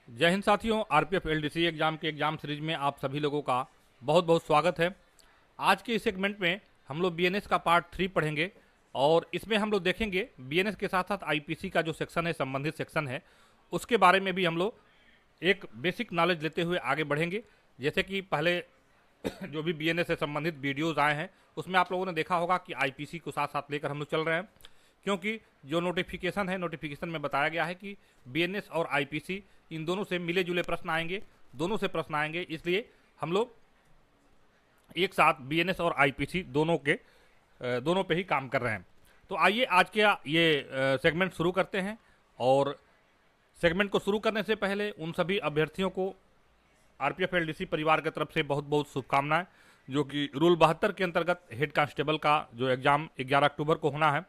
जय हिंद साथियों। RPF LDC exam के एग्जाम सीरीज में आप सभी लोगों का बहुत बहुत स्वागत है। आज के इस सेगमेंट में हम लोग बीएनएस का पार्ट 3 पढ़ेंगे और इसमें हम लोग देखेंगे बीएनएस के साथ साथ आईपीसी का जो सेक्शन है, संबंधित सेक्शन है, उसके बारे में भी हम लोग एक बेसिक नॉलेज लेते हुए आगे बढ़ेंगे। जैसे कि पहले जो भी बीएनएस से संबंधित वीडियोज़ आए हैं उसमें आप लोगों ने देखा होगा कि आईपीसी को साथ साथ लेकर हम लोग चल रहे हैं, क्योंकि जो नोटिफिकेशन है, नोटिफिकेशन में बताया गया है कि बीएनएस और आईपीसी इन दोनों से मिले जुले प्रश्न आएंगे, दोनों से प्रश्न आएंगे, इसलिए हम लोग एक साथ बीएनएस और आईपीसी दोनों पे ही काम कर रहे हैं। तो आइए आज के ये सेगमेंट शुरू करते हैं। और सेगमेंट को शुरू करने से पहले उन सभी अभ्यर्थियों को आरपीएफ एलडीसी परिवार की तरफ से बहुत बहुत शुभकामनाएं, जो कि रूल 72 के अंतर्गत हेड कांस्टेबल का जो एग्जाम 11 अक्टूबर को होना है,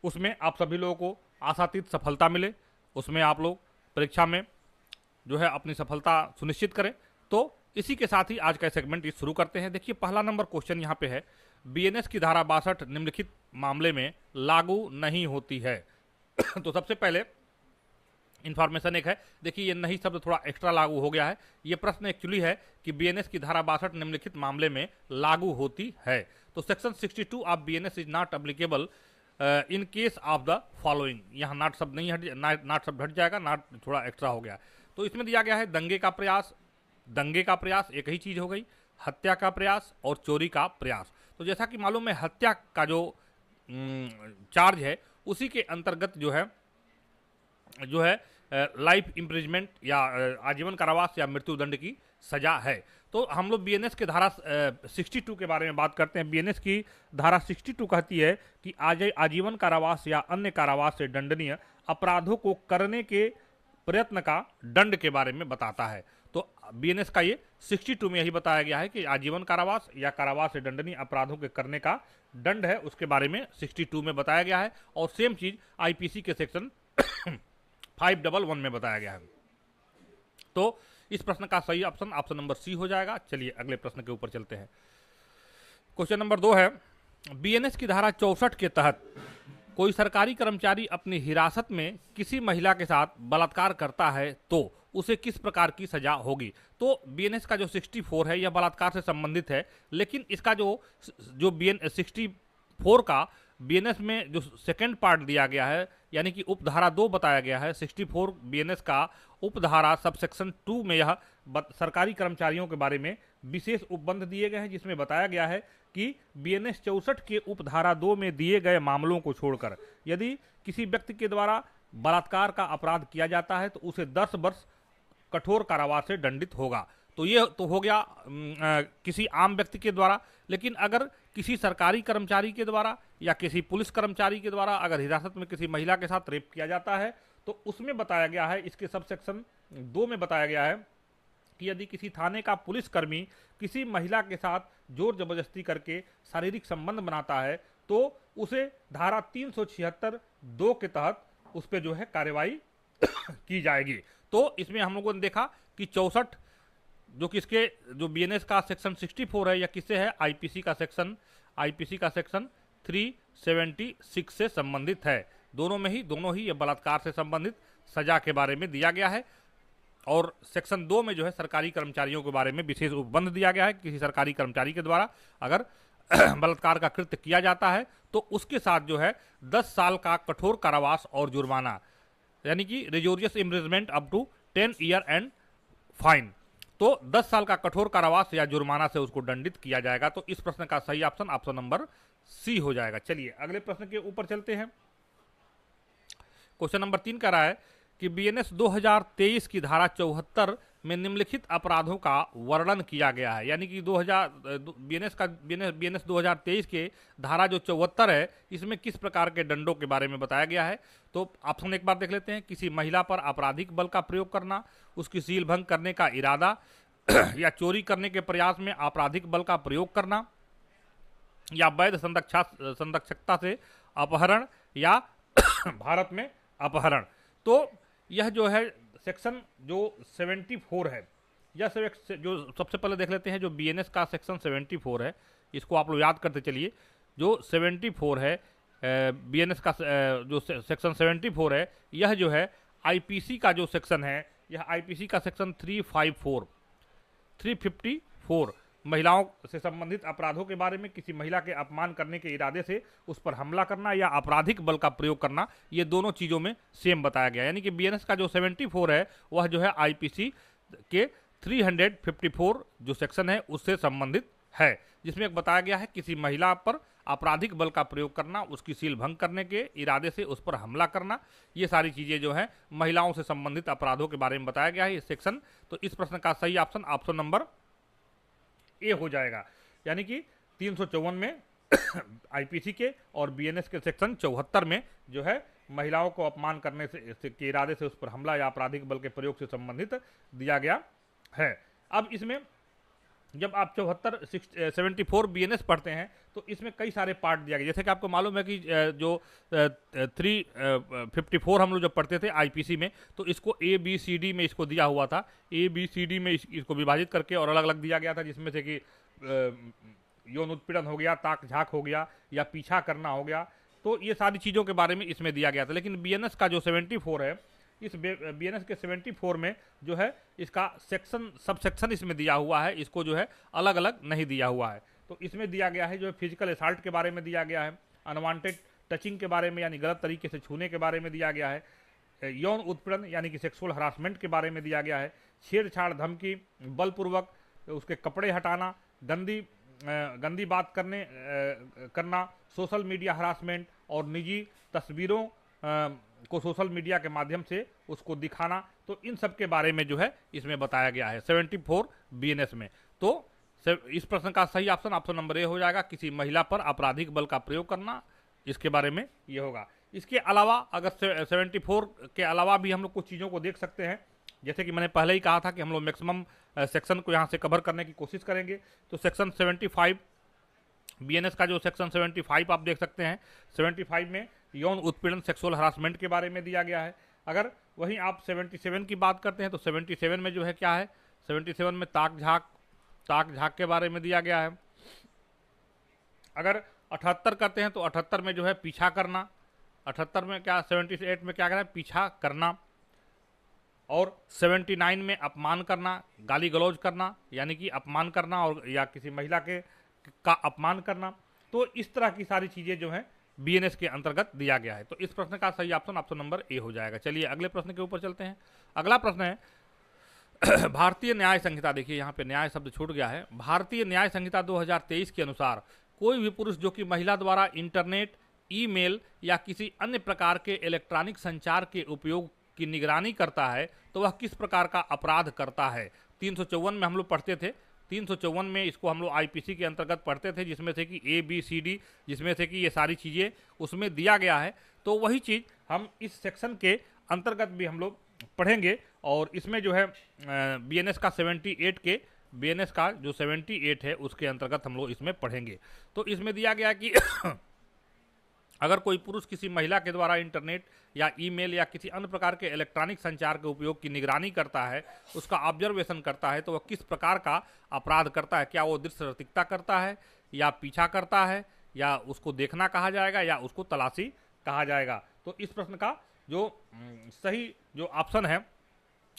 उसमें आप सभी लोगों को आशातीत सफलता मिले, उसमें आप लोग परीक्षा में जो है अपनी सफलता सुनिश्चित करें। तो इसी के साथ ही आज का सेगमेंट इस शुरू करते हैं। देखिए, पहला नंबर क्वेश्चन यहाँ पे है, बीएनएस की धारा 62 निम्नलिखित मामले में लागू नहीं होती है। तो सबसे पहले इन्फॉर्मेशन एक है, देखिए ये नहीं शब्द थोड़ा एक्स्ट्रा लागू हो गया है। ये प्रश्न एक्चुअली है कि बीएनएस की धारा 62 निम्नलिखित मामले में लागू होती है। तो section 62 of BNS is not applicable in case of the following. यहाँ नॉट शब्द नहीं हट, नॉट शब्द हट जाएगा, नॉट थोड़ा एक्स्ट्रा हो गया। तो इसमें दिया गया है दंगे का प्रयास एक ही चीज हो गई, हत्या का प्रयास और चोरी का प्रयास। तो जैसा कि मालूम है, हत्या का जो चार्ज है उसी के अंतर्गत जो है लाइफ इम्प्रिजमेंट या आजीवन कारावास या मृत्युदंड की सजा है। तो हम लोग बीएनएस के धारा 62 के बारे में बात करते हैं। बीएनएस की धारा 62 कहती है कि आजीवन कारावास या अन्य कारावास से दंडनीय अपराधों को करने के प्रयत्न का दंड के बारे में बताता है। तो बीएनएस का ये 62 में यही बताया गया है कि आजीवन कारावास या कारावास से दंडनीय अपराधों के करने का दंड है, उसके बारे में 62 में बताया गया है। और सेम चीज आईपीसी के सेक्शन 511 में बताया गया है। तो इस प्रश्न का सही ऑप्शन नंबर सी हो जाएगा। चलिए अगले प्रश्न के ऊपर चलते हैं। क्वेश्चन नंबर 2 है, बीएनएस की धारा 64 के तहत कोई सरकारी कर्मचारी अपनी हिरासत में किसी महिला के साथ बलात्कार करता है तो उसे किस प्रकार की सजा होगी। तो बीएनएस का जो 64 है यह बलात्कार से संबंधित है, लेकिन इसका जो बीएन 64 का बीएनएस में जो सेकंड पार्ट दिया गया है, यानी कि उपधारा 2 बताया गया है, 64 बीएनएस का उपधारा सब सेक्शन 2 में यह सरकारी कर्मचारियों के बारे में विशेष उपबंध दिए गए हैं, जिसमें बताया गया है कि बीएनएस 64 के उपधारा 2 में दिए गए मामलों को छोड़कर यदि किसी व्यक्ति के द्वारा बलात्कार का अपराध किया जाता है तो उसे 10 वर्ष कठोर कारावास से दंडित होगा। तो ये तो हो गया किसी आम व्यक्ति के द्वारा। लेकिन अगर किसी सरकारी कर्मचारी के द्वारा या किसी पुलिस कर्मचारी के द्वारा अगर हिरासत में किसी महिला के साथ रेप किया जाता है तो उसमें बताया गया है, इसके सब सेक्शन 2 में बताया गया है कि यदि किसी थाने का पुलिसकर्मी किसी महिला के साथ जोर जबरदस्ती करके शारीरिक संबंध बनाता है तो उसे धारा 376 2 के तहत उस पर जो है कार्रवाई की जाएगी। तो इसमें हम लोगों ने देखा कि 64 जो किसके जो बीएनएस का सेक्शन 64 है या किससे है, आईपीसी का सेक्शन 376 से संबंधित है। दोनों ही ये बलात्कार से संबंधित सजा के बारे में दिया गया है। और सेक्शन 2 में जो है सरकारी कर्मचारियों के बारे में विशेष उपबंध दिया गया है, किसी सरकारी कर्मचारी के द्वारा अगर बलात्कार का कृत्य किया जाता है तो उसके साथ जो है 10 साल का कठोर कारावास और जुर्माना, यानी कि rigorous imprisonment up to 10 year and fine. तो 10 साल का कठोर कारावास या जुर्माना से उसको दंडित किया जाएगा। तो इस प्रश्न का सही ऑप्शन नंबर सी हो जाएगा। चलिए अगले प्रश्न के ऊपर चलते हैं। क्वेश्चन नंबर 3 कह रहा है कि बीएनएस 2023 की धारा 74 में निम्नलिखित अपराधों का वर्णन किया गया है, यानी कि बीएनएस 2023 के धारा जो 74 है इसमें किस प्रकार के दंडों के बारे में बताया गया है। तो ऑप्शन एक बार देख लेते हैं, किसी महिला पर आपराधिक बल का प्रयोग करना, उसकी सील भंग करने का इरादा या चोरी करने के प्रयास में आपराधिक बल का प्रयोग करना, या वैध संरक्षकता से अपहरण या भारत में अपहरण। तो यह जो है सेक्शन जो 74 है, यह जो सबसे पहले देख लेते हैं जो बीएनएस का सेक्शन 74 है, इसको आप लोग याद करते चलिए। जो 74 है बीएनएस का जो सेक्शन 74 है, यह जो है आईपीसी का जो सेक्शन है, यह आईपीसी का सेक्शन 354 महिलाओं से संबंधित अपराधों के बारे में, किसी महिला के अपमान करने के इरादे से उस पर हमला करना या आपराधिक बल का प्रयोग करना, ये दोनों चीज़ों में सेम बताया गया। यानी कि बीएनएस का जो 74 है वह जो है आईपीसी के 354 जो सेक्शन है उससे संबंधित है, जिसमें एक बताया गया है किसी महिला पर आपराधिक बल का प्रयोग करना, उसकी सील भंग करने के इरादे से उस पर हमला करना, ये सारी चीज़ें जो है महिलाओं से संबंधित अपराधों के बारे में बताया गया है इस सेक्शन। तो इस प्रश्न का सही ऑप्शन नंबर ए हो जाएगा। यानी कि 354 में आईपीसी के और बीएनएस के सेक्शन 74 में जो है महिलाओं को अपमान करने से के इरादे से उस पर हमला या आपराधिक बल के प्रयोग से संबंधित दिया गया है। अब इसमें जब आप 74 बीएनएस पढ़ते हैं तो इसमें कई सारे पार्ट दिया गया, जैसे कि आपको मालूम है कि जो 354 हम लोग जब पढ़ते थे आईपीसी में तो इसको ABCD में इसको दिया हुआ था, ABCD में इसको विभाजित करके और अलग अलग दिया गया था, जिसमें से कि यौन उत्पीड़न हो गया, ताक झाक हो गया या पीछा करना हो गया, तो ये सारी चीज़ों के बारे में इसमें दिया गया था। लेकिन बीएनएस का जो 74 है, इस बीएनएस के 74 में जो है इसका सब सेक्शन इसमें दिया हुआ है, इसको जो है अलग अलग नहीं दिया हुआ है। तो इसमें दिया गया है जो है फिजिकल असॉल्ट के बारे में दिया गया है, अनवांटेड टचिंग के बारे में यानी गलत तरीके से छूने के बारे में दिया गया है, यौन उत्पीड़न यानी कि सेक्सुअल हरासमेंट के बारे में दिया गया है, छेड़छाड़ धमकी, बलपूर्वक उसके कपड़े हटाना, गंदी बात करना, सोशल मीडिया हरासमेंट और निजी तस्वीरों को सोशल मीडिया के माध्यम से उसको दिखाना, तो इन सब के बारे में जो है इसमें बताया गया है 74 बीएनएस में। तो इस प्रश्न का सही ऑप्शन नंबर ए हो जाएगा, किसी महिला पर आपराधिक बल का प्रयोग करना, इसके बारे में ये होगा। इसके अलावा अगर 74 के अलावा भी हम लोग कुछ चीज़ों को देख सकते हैं, जैसे कि मैंने पहले ही कहा था कि हम लोग मैक्सिमम सेक्शन को यहाँ से कवर करने की कोशिश करेंगे। तो सेक्शन 75 बीएनएस का जो सेक्शन 75 आप देख सकते हैं, 75 में यौन उत्पीड़न सेक्सुअल हरासमेंट के बारे में दिया गया है। अगर वहीं आप 77 की बात करते हैं तो 77 में जो है क्या है, 77 में ताक झाक के बारे में दिया गया है। अगर 78 करते हैं तो 78 में जो है पीछा करना, 78 में क्या 78 में क्या करें, पीछा करना। और 79 में अपमान करना, गाली गलौज करना, यानी कि अपमान करना और या किसी महिला का अपमान करना। तो इस तरह की सारी चीज़ें जो हैं बीएनएस के अंतर्गत दिया गया है। तो इस प्रश्न का सही ऑप्शन नंबर ए हो जाएगा। चलिए अगले प्रश्न के ऊपर चलते हैं। अगला प्रश्न है भारतीय न्याय संहिता, देखिए यहाँ पे न्याय शब्द छूट गया है। भारतीय न्याय संहिता 2023 के अनुसार कोई भी पुरुष जो कि महिला द्वारा इंटरनेट, ईमेल या किसी अन्य प्रकार के इलेक्ट्रॉनिक संचार के उपयोग की निगरानी करता है तो वह किस प्रकार का अपराध करता है। 354 में हम लोग पढ़ते थे, 354 में इसको हम लोग आईपीसी के अंतर्गत पढ़ते थे, जिसमें से कि ABCD, जिसमें से कि ये सारी चीज़ें उसमें दिया गया है। तो वही चीज़ हम इस सेक्शन के अंतर्गत भी हम लोग पढ़ेंगे और इसमें जो है बीएनएस का 78 के बीएनएस का जो 78 है उसके अंतर्गत हम लोग इसमें पढ़ेंगे। तो इसमें दिया गया कि अगर कोई पुरुष किसी महिला के द्वारा इंटरनेट या ईमेल या किसी अन्य प्रकार के इलेक्ट्रॉनिक संचार के उपयोग की निगरानी करता है, उसका ऑब्जर्वेशन करता है, तो वह किस प्रकार का अपराध करता है। क्या वो दृश्य रतिकता करता है या पीछा करता है या उसको देखना कहा जाएगा या उसको तलाशी कहा जाएगा। तो इस प्रश्न का जो सही जो ऑप्शन है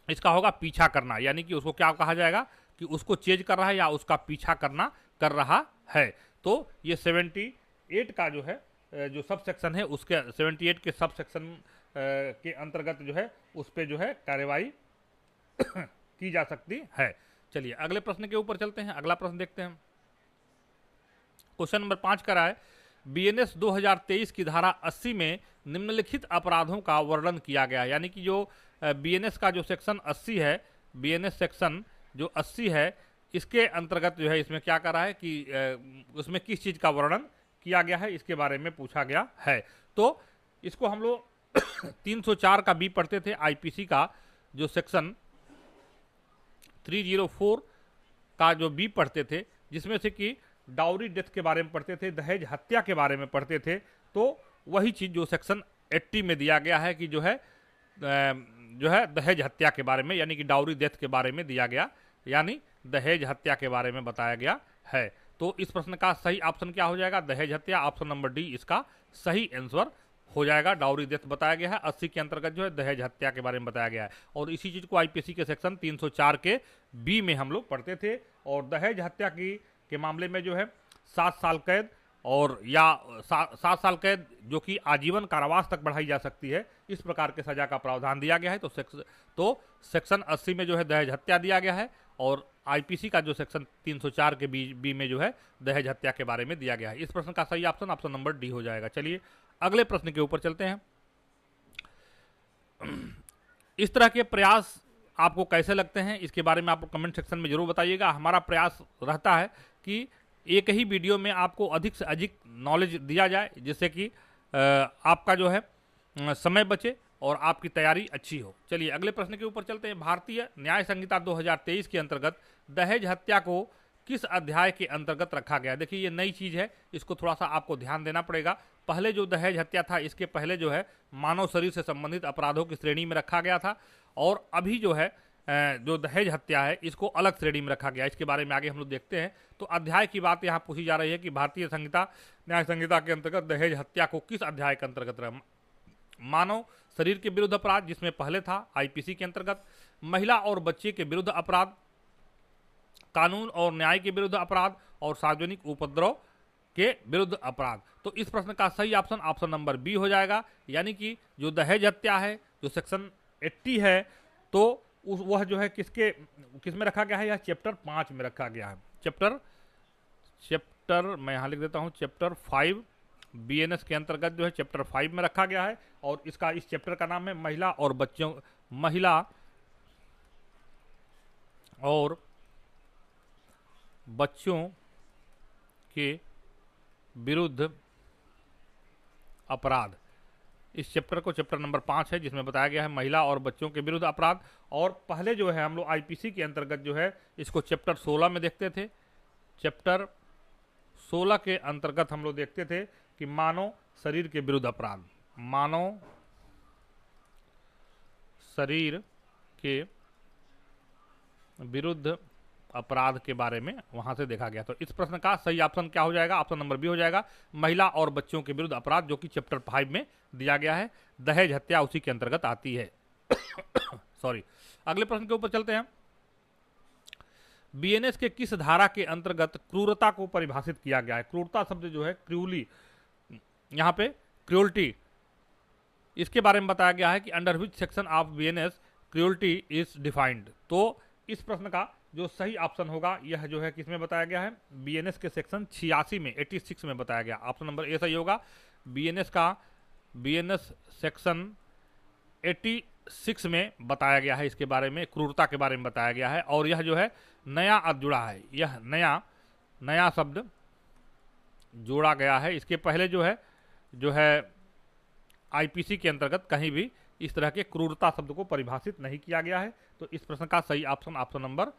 इसका होगा पीछा करना, यानी कि उसको क्या कहा जाएगा कि उसको चेज कर रहा है या उसका पीछा कर रहा है। तो ये 78 का जो है जो सब सेक्शन है उसके 78 के सब सेक्शन के अंतर्गत जो है उस पर जो है कार्यवाही की जा सकती है। चलिए अगले प्रश्न के ऊपर चलते हैं। अगला प्रश्न देखते हैं। क्वेश्चन नंबर 5 का है बीएनएस 2023 की धारा 80 में निम्नलिखित अपराधों का वर्णन किया गया है। यानी कि जो बीएनएस का जो सेक्शन 80 है, बीएनएस सेक्शन जो 80 है इसके अंतर्गत जो है इसमें क्या कर रहा है कि उसमें किस चीज़ का वर्णन किया गया है इसके बारे में पूछा गया है। तो इसको हम लोग 304 का बी पढ़ते थे, आईपीसी का जो सेक्शन 304 का जो बी पढ़ते थे, जिसमें से कि डाउरी डेथ के बारे में पढ़ते थे, दहेज हत्या के बारे में पढ़ते थे। तो वही चीज़ जो सेक्शन 80 में दिया गया है कि जो है दहेज हत्या के बारे में, यानी कि डाउरी डेथ के बारे में दिया गया, यानी दहेज हत्या के बारे में बताया गया है। तो इस प्रश्न का सही ऑप्शन क्या हो जाएगा, दहेज हत्या। ऑप्शन नंबर डी इसका सही आंसर हो जाएगा। डाउरी डेथ बताया गया है। 80 के अंतर्गत जो है दहेज हत्या के बारे में बताया गया है, और इसी चीज को आईपीसी के सेक्शन 304 के बी में हम लोग पढ़ते थे। और दहेज हत्या के मामले में जो है 7 साल कैद और या 7 साल कैद जो कि आजीवन कारावास तक बढ़ाई जा सकती है, इस प्रकार के सजा का प्रावधान दिया गया है। तो सेक्शन 80 में जो है दहेज हत्या दिया गया है, और आईपीसी का जो सेक्शन 304 के बी में जो है दहेज हत्या के बारे में दिया गया है। इस प्रश्न का सही ऑप्शन ऑप्शन नंबर डी हो जाएगा। चलिए अगले प्रश्न के ऊपर चलते हैं। इस तरह के प्रयास आपको कैसे लगते हैं, इसके बारे में आप कमेंट सेक्शन में जरूर बताइएगा। हमारा प्रयास रहता है कि एक ही वीडियो में आपको अधिक से अधिक नॉलेज दिया जाए, जिससे कि आपका जो है समय बचे और आपकी तैयारी अच्छी हो। चलिए अगले प्रश्न के ऊपर चलते हैं। भारतीय न्याय संहिता 2023 के अंतर्गत दहेज हत्या को किस अध्याय के अंतर्गत रखा गया? देखिए ये नई चीज है, इसको थोड़ा सा आपको ध्यान देना पड़ेगा। पहले जो दहेज हत्या था, इसके पहले जो है मानव शरीर से संबंधित अपराधों की श्रेणी में रखा गया था, और अभी जो है जो दहेज हत्या है इसको अलग श्रेणी में रखा गया। इसके बारे में आगे हम लोग देखते हैं। तो अध्याय की बात यहाँ पूछी जा रही है कि भारतीय न्याय संहिता के अंतर्गत दहेज हत्या को किस अध्याय के अंतर्गत मानव शरीर के विरुद्ध अपराध, जिसमें पहले था आईपीसी के अंतर्गत, महिला और बच्चे के विरुद्ध अपराध, कानून और न्याय के विरुद्ध अपराध, और सार्वजनिक उपद्रव के विरुद्ध अपराध। तो इस प्रश्न का सही ऑप्शन ऑप्शन नंबर बी हो जाएगा। यानी कि जो दहेज हत्या है, जो सेक्शन 80 है, तो वह जो है किसमें रखा गया है? यह चैप्टर 5 में रखा गया है। चैप्टर मैं यहाँ लिख देता हूँ, चैप्टर 5 बीएनएस के अंतर्गत जो है चैप्टर 5 में रखा गया है, और इस चैप्टर का नाम है महिला और बच्चों के विरुद्ध अपराध। इस चैप्टर को चैप्टर नंबर 5 है, जिसमें बताया गया है महिला और बच्चों के विरुद्ध अपराध। और पहले जो है हम लोग आईपीसी के अंतर्गत जो है इसको चैप्टर 16 में देखते थे। चैप्टर 16 के अंतर्गत हम लोग देखते थे कि मानव शरीर के विरुद्ध अपराध, मानव शरीर के विरुद्ध अपराध के बारे में वहां से देखा गया। तो इस प्रश्न का सही ऑप्शन क्या हो जाएगा? ऑप्शन नंबर बी हो जाएगा, महिला और बच्चों के विरुद्ध अपराध, जो कि चैप्टर 5 में दिया गया है। दहेज हत्या उसी के अंतर्गत आती है। सॉरी। अगले प्रश्न के ऊपर चलते हैं। बीएनएस के किस धारा के अंतर्गत क्रूरता को परिभाषित किया गया है? क्रूरता शब्द जो है क्रूली, यहाँ पे क्रूअल्टी, इसके बारे में बताया गया है कि under which section of BNS cruelty is defined. तो इस प्रश्न का जो सही ऑप्शन होगा यह जो है किसमें बताया गया है? बीएनएस के सेक्शन 86 में, 86 में बताया गया। ऑप्शन नंबर ए सही होगा। बीएनएस सेक्शन 86 में बताया गया है, इसके बारे में क्रूरता के बारे में बताया गया है। और यह जो है नया अब जुड़ा है, यह नया शब्द जोड़ा गया है। इसके पहले जो है आईपीसी के अंतर्गत कहीं भी इस तरह के क्रूरता शब्द को परिभाषित नहीं किया गया है। तो इस प्रश्न का सही ऑप्शन ऑप्शन नंबर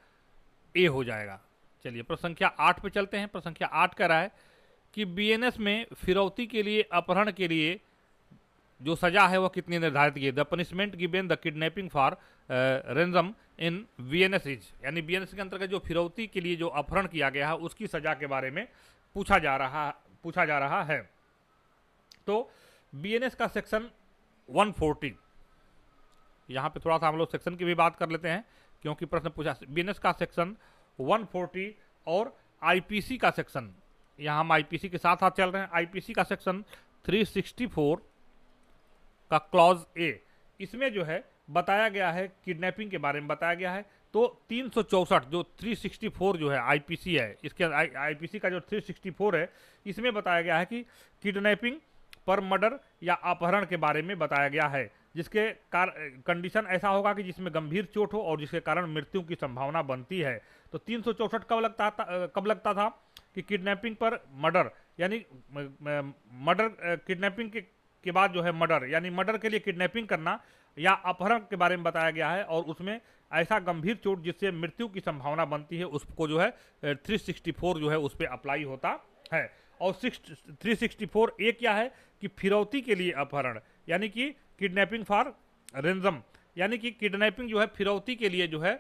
ए हो जाएगा। चलिए प्रश्न संख्या 8 पे चलते हैं। प्रश्न संख्या 8 कह रहा है कि बीएनएस में फिरौती के लिए, अपहरण के लिए जो सजा है वह कितनी निर्धारित की है? The punishment given the kidnapping for ransom in BNS is, यानी बीएनएस के अंतर्गत जो फिरौती के लिए जो अपहरण किया गया है उसकी सजा के बारे में पूछा जा रहा है। तो बीएनएस का सेक्शन 140, यहाँ पे थोड़ा सा हम लोग सेक्शन की भी बात कर लेते हैं, क्योंकि प्रश्न पूछा। बीएनएस का सेक्शन 140 और आईपीसी का सेक्शन, यहाँ हम आईपीसी के साथ साथ चल रहे हैं। आईपीसी का सेक्शन 364 का क्लॉज ए, इसमें जो है बताया गया है किडनैपिंग के बारे में बताया गया है। तो 364 जो 364 जो है आईपीसी है, इसके आईपीसी का जो 364 है, इसमें बताया गया है कि किडनैपिंग पर मर्डर या अपहरण के बारे में बताया गया है, जिसके कंडीशन ऐसा होगा कि जिसमें गंभीर चोट हो और जिसके कारण मृत्यु की संभावना बनती है। तो 364 कब लगता था कि किडनैपिंग पर मर्डर, यानी मर्डर, किडनैपिंग के बाद जो है मर्डर, यानी मर्डर के लिए किडनैपिंग करना या अपहरण के बारे में बताया गया है, और उसमें ऐसा गंभीर चोट जिससे मृत्यु की संभावना बनती है, उसको जो है 364 जो है उस पर अप्लाई होता है। और 364 ए क्या है कि फिरौती के लिए अपहरण, यानी कि किडनैपिंग फॉर रेंजम, यानी कि किडनैपिंग जो है फिरौती के लिए जो है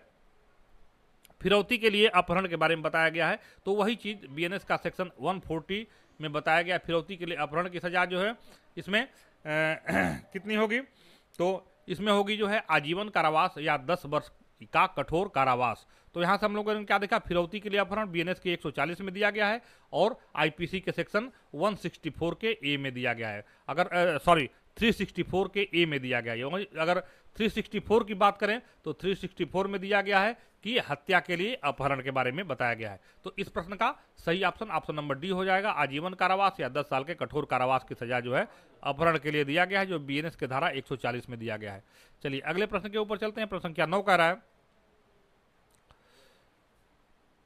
फिरौती के लिए अपहरण के बारे में बताया गया है। तो वही चीज बीएनएस का सेक्शन 140 में बताया गया। फिरौती के लिए अपहरण की सजा जो है इसमें कितनी होगी, तो इसमें होगी जो है आजीवन कारावास या 10 वर्ष का कठोर कारावास। तो यहाँ से हम लोगों ने क्या देखा, फिरौती के लिए अपहरण बीएनएस के 140 में दिया गया है और आईपीसी के सेक्शन 164 के ए में दिया गया है। अगर सॉरी 364 के ए में दिया गया है। अगर 364 की बात करें तो 364 में दिया गया है कि हत्या के लिए अपहरण के बारे में बताया गया है। तो इस प्रश्न का सही ऑप्शन नंबर डी हो जाएगा, आजीवन कारावास या 10 साल के कठोर कारावास की सजा जो है अपहरण के लिए दिया गया है, जो बीएनएस के धारा 140 में दिया गया है। चलिए अगले प्रश्न के ऊपर चलते हैं। प्रश्न संख्या 9 कह रहा है,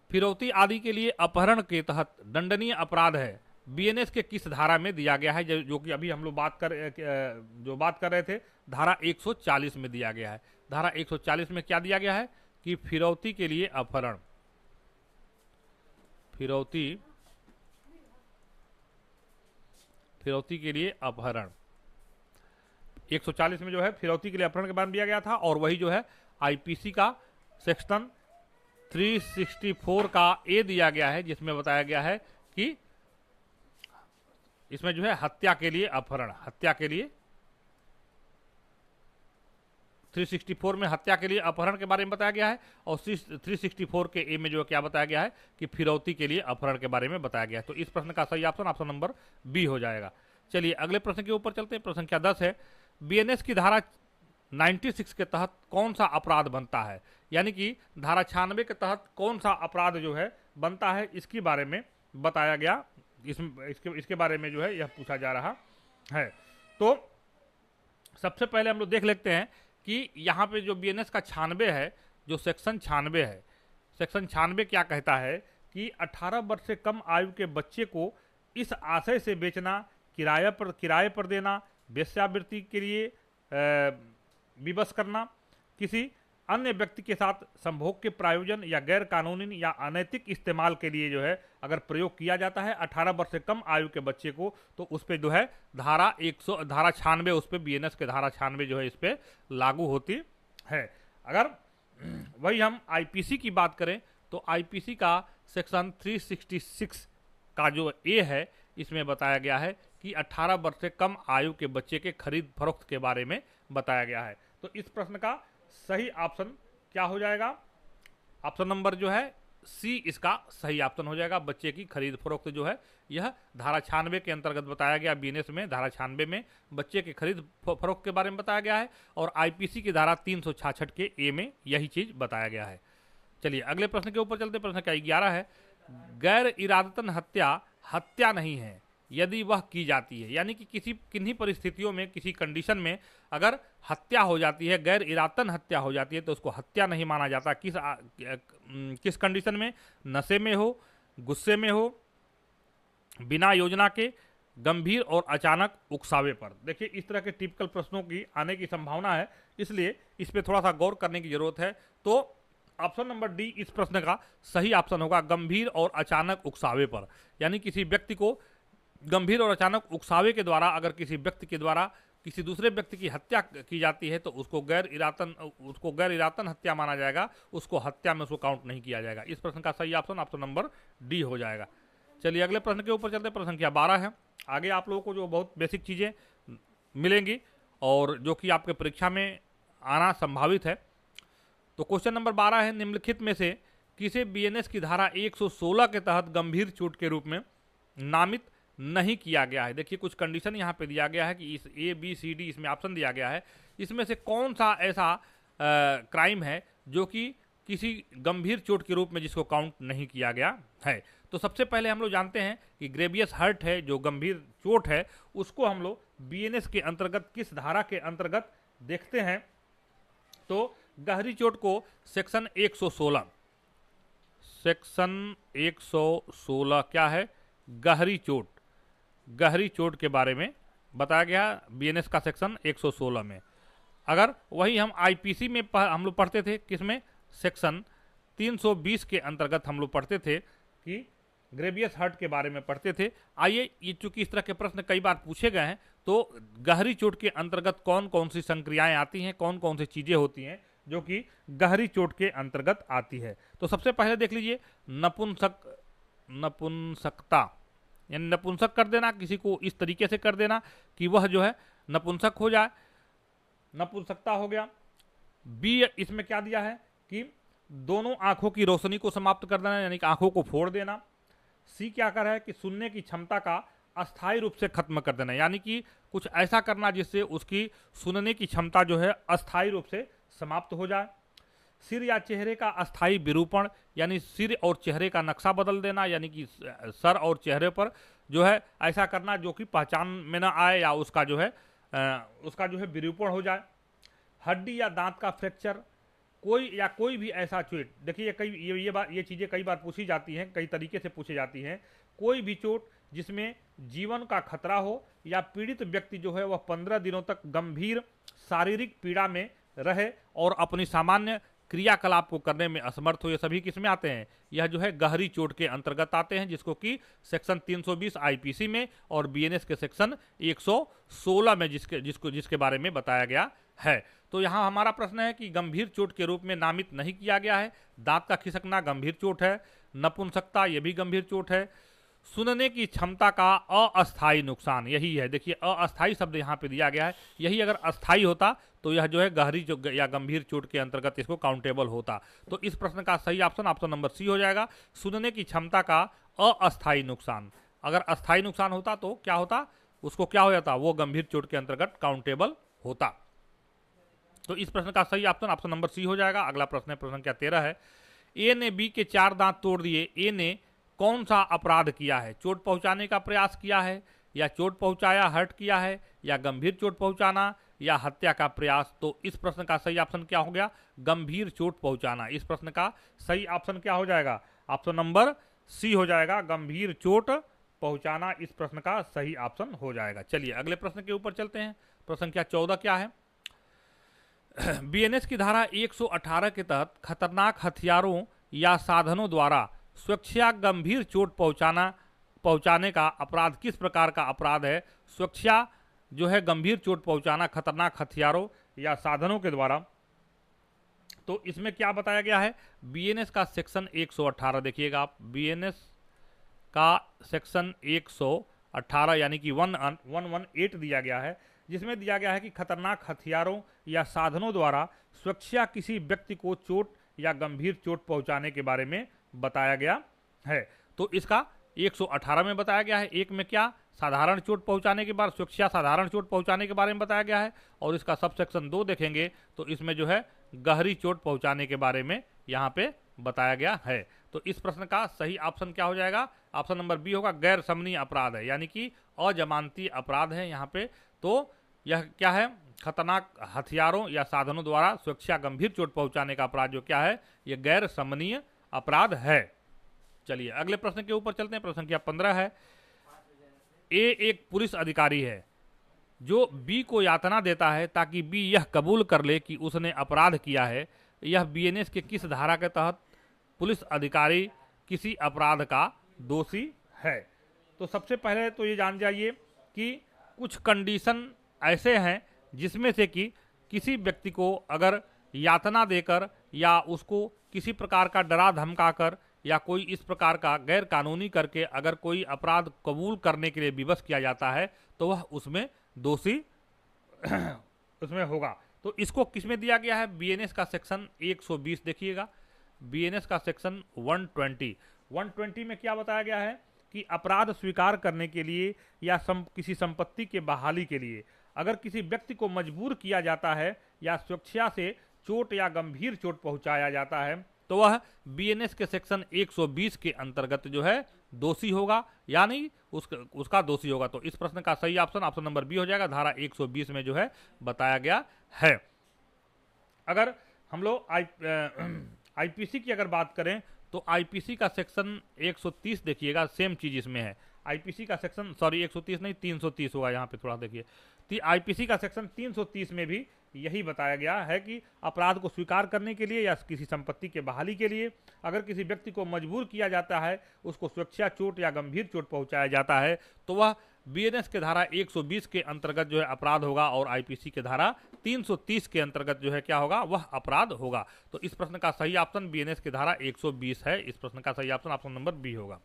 फिरौती आदि के लिए अपहरण के तहत दंडनीय अपराध है, बीएनएस के किस धारा में दिया गया है, जो कि अभी हम लोग बात कर रहे थे, धारा 140 में दिया गया है। धारा 140 में क्या दिया गया है कि फिरौती के लिए अपहरण, फिरौती के लिए अपहरण 140 में जो है फिरौती के लिए अपहरण के बारे में दिया गया था, और वही जो है आईपीसी का सेक्शन 364 का ए दिया गया है, जिसमें बताया गया है कि इसमें जो है हत्या के लिए अपहरण, हत्या के लिए 364 में हत्या के लिए अपहरण के बारे में बताया गया है, और 364 के ए में जो क्या बताया गया है कि फिरौती के लिए अपहरण के बारे में बताया गया है। तो इस प्रश्न का सही ऑप्शन नंबर बी हो जाएगा। चलिए अगले प्रश्न के ऊपर चलते हैं। प्रश्न संख्या 10 है, बीएनएस की धारा 96 के तहत कौन सा अपराध बनता है, यानी कि धारा 96 के तहत कौन सा अपराध जो है बनता है, इसके बारे में बताया गया, इसके बारे में जो है यह पूछा जा रहा है। तो सबसे पहले हम लोग देख लेते हैं कि यहाँ पे जो बीएनएस का 96 है, जो सेक्शन 96 है, सेक्शन 96 क्या कहता है कि 18 वर्ष से कम आयु के बच्चे को इस आशय से बेचना, किराए पर देना, वेश्यावृत्ति के लिए विवश करना, किसी अन्य व्यक्ति के साथ संभोग के प्रायोजन या गैर कानूनी या अनैतिक इस्तेमाल के लिए जो है अगर प्रयोग किया जाता है 18 वर्ष से कम आयु के बच्चे को, तो उस पर जो है धारा 96 उस पर बीएनएस के धारा 96 जो है इस पर लागू होती है। अगर वही हम आईपीसी की बात करें तो आईपीसी का सेक्शन 366 का जो ए है, इसमें बताया गया है कि 18 वर्ष से कम आयु के बच्चे के खरीद फरोख्त के बारे में बताया गया है। तो इस प्रश्न का सही ऑप्शन क्या हो जाएगा, ऑप्शन नंबर जो है सी इसका सही ऑप्शन हो जाएगा। बच्चे की खरीद फरोख्त जो है यह धारा 96 के अंतर्गत बताया गया, बीएनएस में धारा 96 में बच्चे की खरीद फरोख्त के बारे में बताया गया है, और आईपीसी की धारा 366 के ए में यही चीज बताया गया है। चलिए अगले प्रश्न के ऊपर चलते। प्रश्न क्या 11 है, गैर इरादतन हत्या नहीं है यदि वह की जाती है, यानी कि किन्हीं परिस्थितियों में, किसी कंडीशन में अगर हत्या हो जाती है, गैर इरादतन हत्या हो जाती है, तो उसको हत्या नहीं माना जाता। किस कंडीशन में, नशे में हो, गुस्से में हो, बिना योजना के, गंभीर और अचानक उकसावे पर। देखिए इस तरह के टिपिकल प्रश्नों की आने की संभावना है, इसलिए इस पर थोड़ा सा गौर करने की जरूरत है। तो ऑप्शन नंबर डी इस प्रश्न का सही ऑप्शन होगा, गंभीर और अचानक उकसावे पर। यानी किसी व्यक्ति को गंभीर और अचानक उकसावे के द्वारा अगर किसी व्यक्ति के द्वारा किसी दूसरे व्यक्ति की हत्या की जाती है, तो उसको गैर इरादतन हत्या माना जाएगा, उसको हत्या में उसको काउंट नहीं किया जाएगा। इस प्रश्न का सही ऑप्शन नंबर डी हो जाएगा। चलिए अगले प्रश्न के ऊपर चलते हैं। प्रश्न संख्या 12 है। आगे आप लोगों को जो बहुत बेसिक चीजें मिलेंगी और जो कि आपके परीक्षा में आना संभावित है। तो क्वेश्चन नंबर 12 है, निम्नलिखित में से किसे बीएनएस की धारा 116 के तहत गंभीर चोट के रूप में नामित नहीं किया गया है। देखिए कुछ कंडीशन यहाँ पे दिया गया है कि इस ए बी सी डी इसमें ऑप्शन दिया गया है, इसमें से कौन सा ऐसा क्राइम है जो कि किसी गंभीर चोट के रूप में जिसको काउंट नहीं किया गया है। तो सबसे पहले हम लोग जानते हैं कि ग्रेवियस हर्ट है, जो गंभीर चोट है, उसको हम लोग बीएनएस के अंतर्गत किस धारा के अंतर्गत देखते हैं। तो गहरी चोट को सेक्शन 116 क्या है, गहरी चोट के बारे में बताया गया बीएनएस का सेक्शन 116 में। अगर वही हम आईपीसी में हम लोग पढ़ते थे, किसमें, सेक्शन 320 के अंतर्गत हम लोग पढ़ते थे कि ग्रेवियस हर्ट के बारे में पढ़ते थे। आइए, ये चूंकि इस तरह के प्रश्न कई बार पूछे गए हैं, तो गहरी चोट के अंतर्गत कौन कौन सी संक्रियाएं आती हैं, कौन कौन सी चीजें होती हैं जो कि गहरी चोट के अंतर्गत आती है। तो सबसे पहले देख लीजिए, नपुंसकता, यानी नपुंसक कर देना, किसी को इस तरीके से कर देना कि वह जो है नपुंसक हो जाए, नपुंसकता हो गया। बी इसमें क्या दिया है कि दोनों आंखों की रोशनी को समाप्त कर देना, यानी कि आंखों को फोड़ देना। सी क्या कर रहा है कि सुनने की क्षमता का अस्थायी रूप से खत्म कर देना, यानी कि कुछ ऐसा करना जिससे उसकी सुनने की क्षमता जो है अस्थायी रूप से समाप्त हो जाए। सिर या चेहरे का अस्थायी विरूपण, यानी सिर और चेहरे का नक्शा बदल देना, यानी कि सर और चेहरे पर जो है ऐसा करना जो कि पहचान में ना आए या उसका जो है विरूपण हो जाए। हड्डी या दांत का फ्रैक्चर, कोई भी ऐसा चोट, देखिए कई ये चीज़ें कई बार पूछी जाती हैं, कई तरीके से पूछी जाती हैं। कोई भी चोट जिसमें जीवन का खतरा हो या पीड़ित व्यक्ति जो है वह 15 दिनों तक गंभीर शारीरिक पीड़ा में रहे और अपनी सामान्य क्रियाकलाप को करने में असमर्थ हो, ये सभी किसमें आते हैं? यह जो है गहरी चोट के अंतर्गत आते हैं, जिसको कि सेक्शन 320 आईपीसी में और बीएनएस के सेक्शन 116 में जिसके बारे में बताया गया है। तो यहाँ हमारा प्रश्न है कि गंभीर चोट के रूप में नामित नहीं किया गया है। दांत का खिसकना गंभीर चोट है, नपुंसकता ये भी गंभीर चोट है, सुनने की क्षमता का अस्थायी नुकसान यही है। देखिए अस्थायी शब्द यहाँ पे दिया गया है, यही अगर अस्थायी होता तो यह जो है गहरी या गंभीर चोट के अंतर्गत इसको काउंटेबल होता। तो इस प्रश्न का सही ऑप्शन नंबर सी हो जाएगा, सुनने की क्षमता का अस्थायी नुकसान। अगर अस्थायी नुकसान होता तो क्या होता, उसको क्या हो जाता, वो गंभीर चोट के अंतर्गत काउंटेबल होता। तो इस प्रश्न का सही ऑप्शन नंबर सी हो जाएगा। अगला प्रश्न है, प्रश्न संख्या 13 है। ए ने बी के 4 दांत तोड़ दिए, ए ने कौन सा अपराध किया है? चोट पहुंचाने का प्रयास किया है, या चोट पहुंचाया हर्ट किया है, या गंभीर चोट पहुंचाना, या हत्या का प्रयास? तो इस प्रश्न का सही ऑप्शन क्या हो गया? गंभीर चोट पहुंचाना। इस प्रश्न का सही ऑप्शन क्या हो जाएगा? ऑप्शन नंबर सी हो जाएगा, गंभीर चोट पहुंचाना इस प्रश्न का सही ऑप्शन हो जाएगा। चलिए अगले प्रश्न के ऊपर चलते हैं। प्रश्न संख्या 14 क्या है? बीएनएस की धारा 118 के तहत खतरनाक हथियारों या साधनों द्वारा स्वेच्छा गंभीर चोट पहुंचाने का अपराध किस प्रकार का अपराध है? स्वेच्छा जो है गंभीर चोट पहुंचाना खतरनाक हथियारों या साधनों के द्वारा। तो इसमें क्या बताया गया है? बीएनएस का सेक्शन 118 देखिएगा आप, बीएनएस का सेक्शन 118 यानी कि 118 दिया गया है, जिसमें दिया गया है कि खतरनाक हथियारों या साधनों द्वारा स्वेच्छा किसी व्यक्ति को चोट या गंभीर चोट पहुंचाने के बारे में बताया गया है। तो इसका 118 में बताया गया है। एक में क्या, साधारण चोट पहुंचाने के बाद स्वेच्छा साधारण चोट पहुंचाने के बारे में बताया गया है, और इसका सब सेक्शन 2 देखेंगे तो इसमें जो है गहरी चोट पहुंचाने के बारे में यहाँ पे बताया गया है। तो इस प्रश्न का सही ऑप्शन क्या हो जाएगा? ऑप्शन नंबर बी होगा, गैर समनीय अपराध है, यानी कि अजमानती अपराध है यहाँ पे। तो यह क्या है? खतरनाक हथियारों या साधनों द्वारा स्वेच्छा गंभीर चोट पहुंचाने का अपराध जो क्या है, यह गैर समनीय अपराध है। चलिए अगले प्रश्न के ऊपर चलते हैं। प्रश्न संख्या 15 है। ए एक पुलिस अधिकारी है जो बी को यातना देता है ताकि बी यह कबूल कर ले कि उसने अपराध किया है। यह बीएनएस के किस धारा के तहत पुलिस अधिकारी किसी अपराध का दोषी है? तो सबसे पहले तो ये जान जाइए कि कुछ कंडीशन ऐसे हैं जिसमें से कि किसी व्यक्ति को अगर यातना देकर या उसको किसी प्रकार का डरा धमका कर या कोई इस प्रकार का गैर कानूनी करके अगर कोई अपराध कबूल करने के लिए विवश किया जाता है तो वह उसमें दोषी उसमें होगा। तो इसको किसमें दिया गया है? बीएनएस का सेक्शन 120 देखिएगा, बीएनएस का सेक्शन 120 में क्या बताया गया है कि अपराध स्वीकार करने के लिए या किसी संपत्ति के बहाली के लिए अगर किसी व्यक्ति को मजबूर किया जाता है या स्वेच्छा से चोट या गंभीर चोट पहुंचाया जाता है तो वह बीएनएस के सेक्शन 120 के अंतर्गत जो है दोषी होगा, यानी उसका दोषी होगा। तो इस प्रश्न का सही ऑप्शन नंबर बी हो जाएगा, धारा 120 में जो है बताया गया है। अगर हम लोग आईपीसी की अगर बात करें तो आईपीसी का सेक्शन 130 देखिएगा, सेम चीज इसमें है। आईपीसी का सेक्शन 130 नहीं 330 होगा, यहाँ पे थोड़ा देखिए। आईपीसी का सेक्शन 330 में भी यही बताया गया है कि अपराध को स्वीकार करने के लिए या किसी संपत्ति के बहाली के लिए अगर किसी व्यक्ति को मजबूर किया जाता है, उसको स्वेच्छा चोट या गंभीर चोट पहुंचाया जाता है तो वह बीएनएस के धारा 120 के अंतर्गत जो है अपराध होगा और आईपीसी के धारा 330 के अंतर्गत जो है क्या होगा, वह अपराध होगा। तो इस प्रश्न का सही ऑप्शन बीएनएस की धारा 120 है। इस प्रश्न का सही ऑप्शन नंबर बी होगा।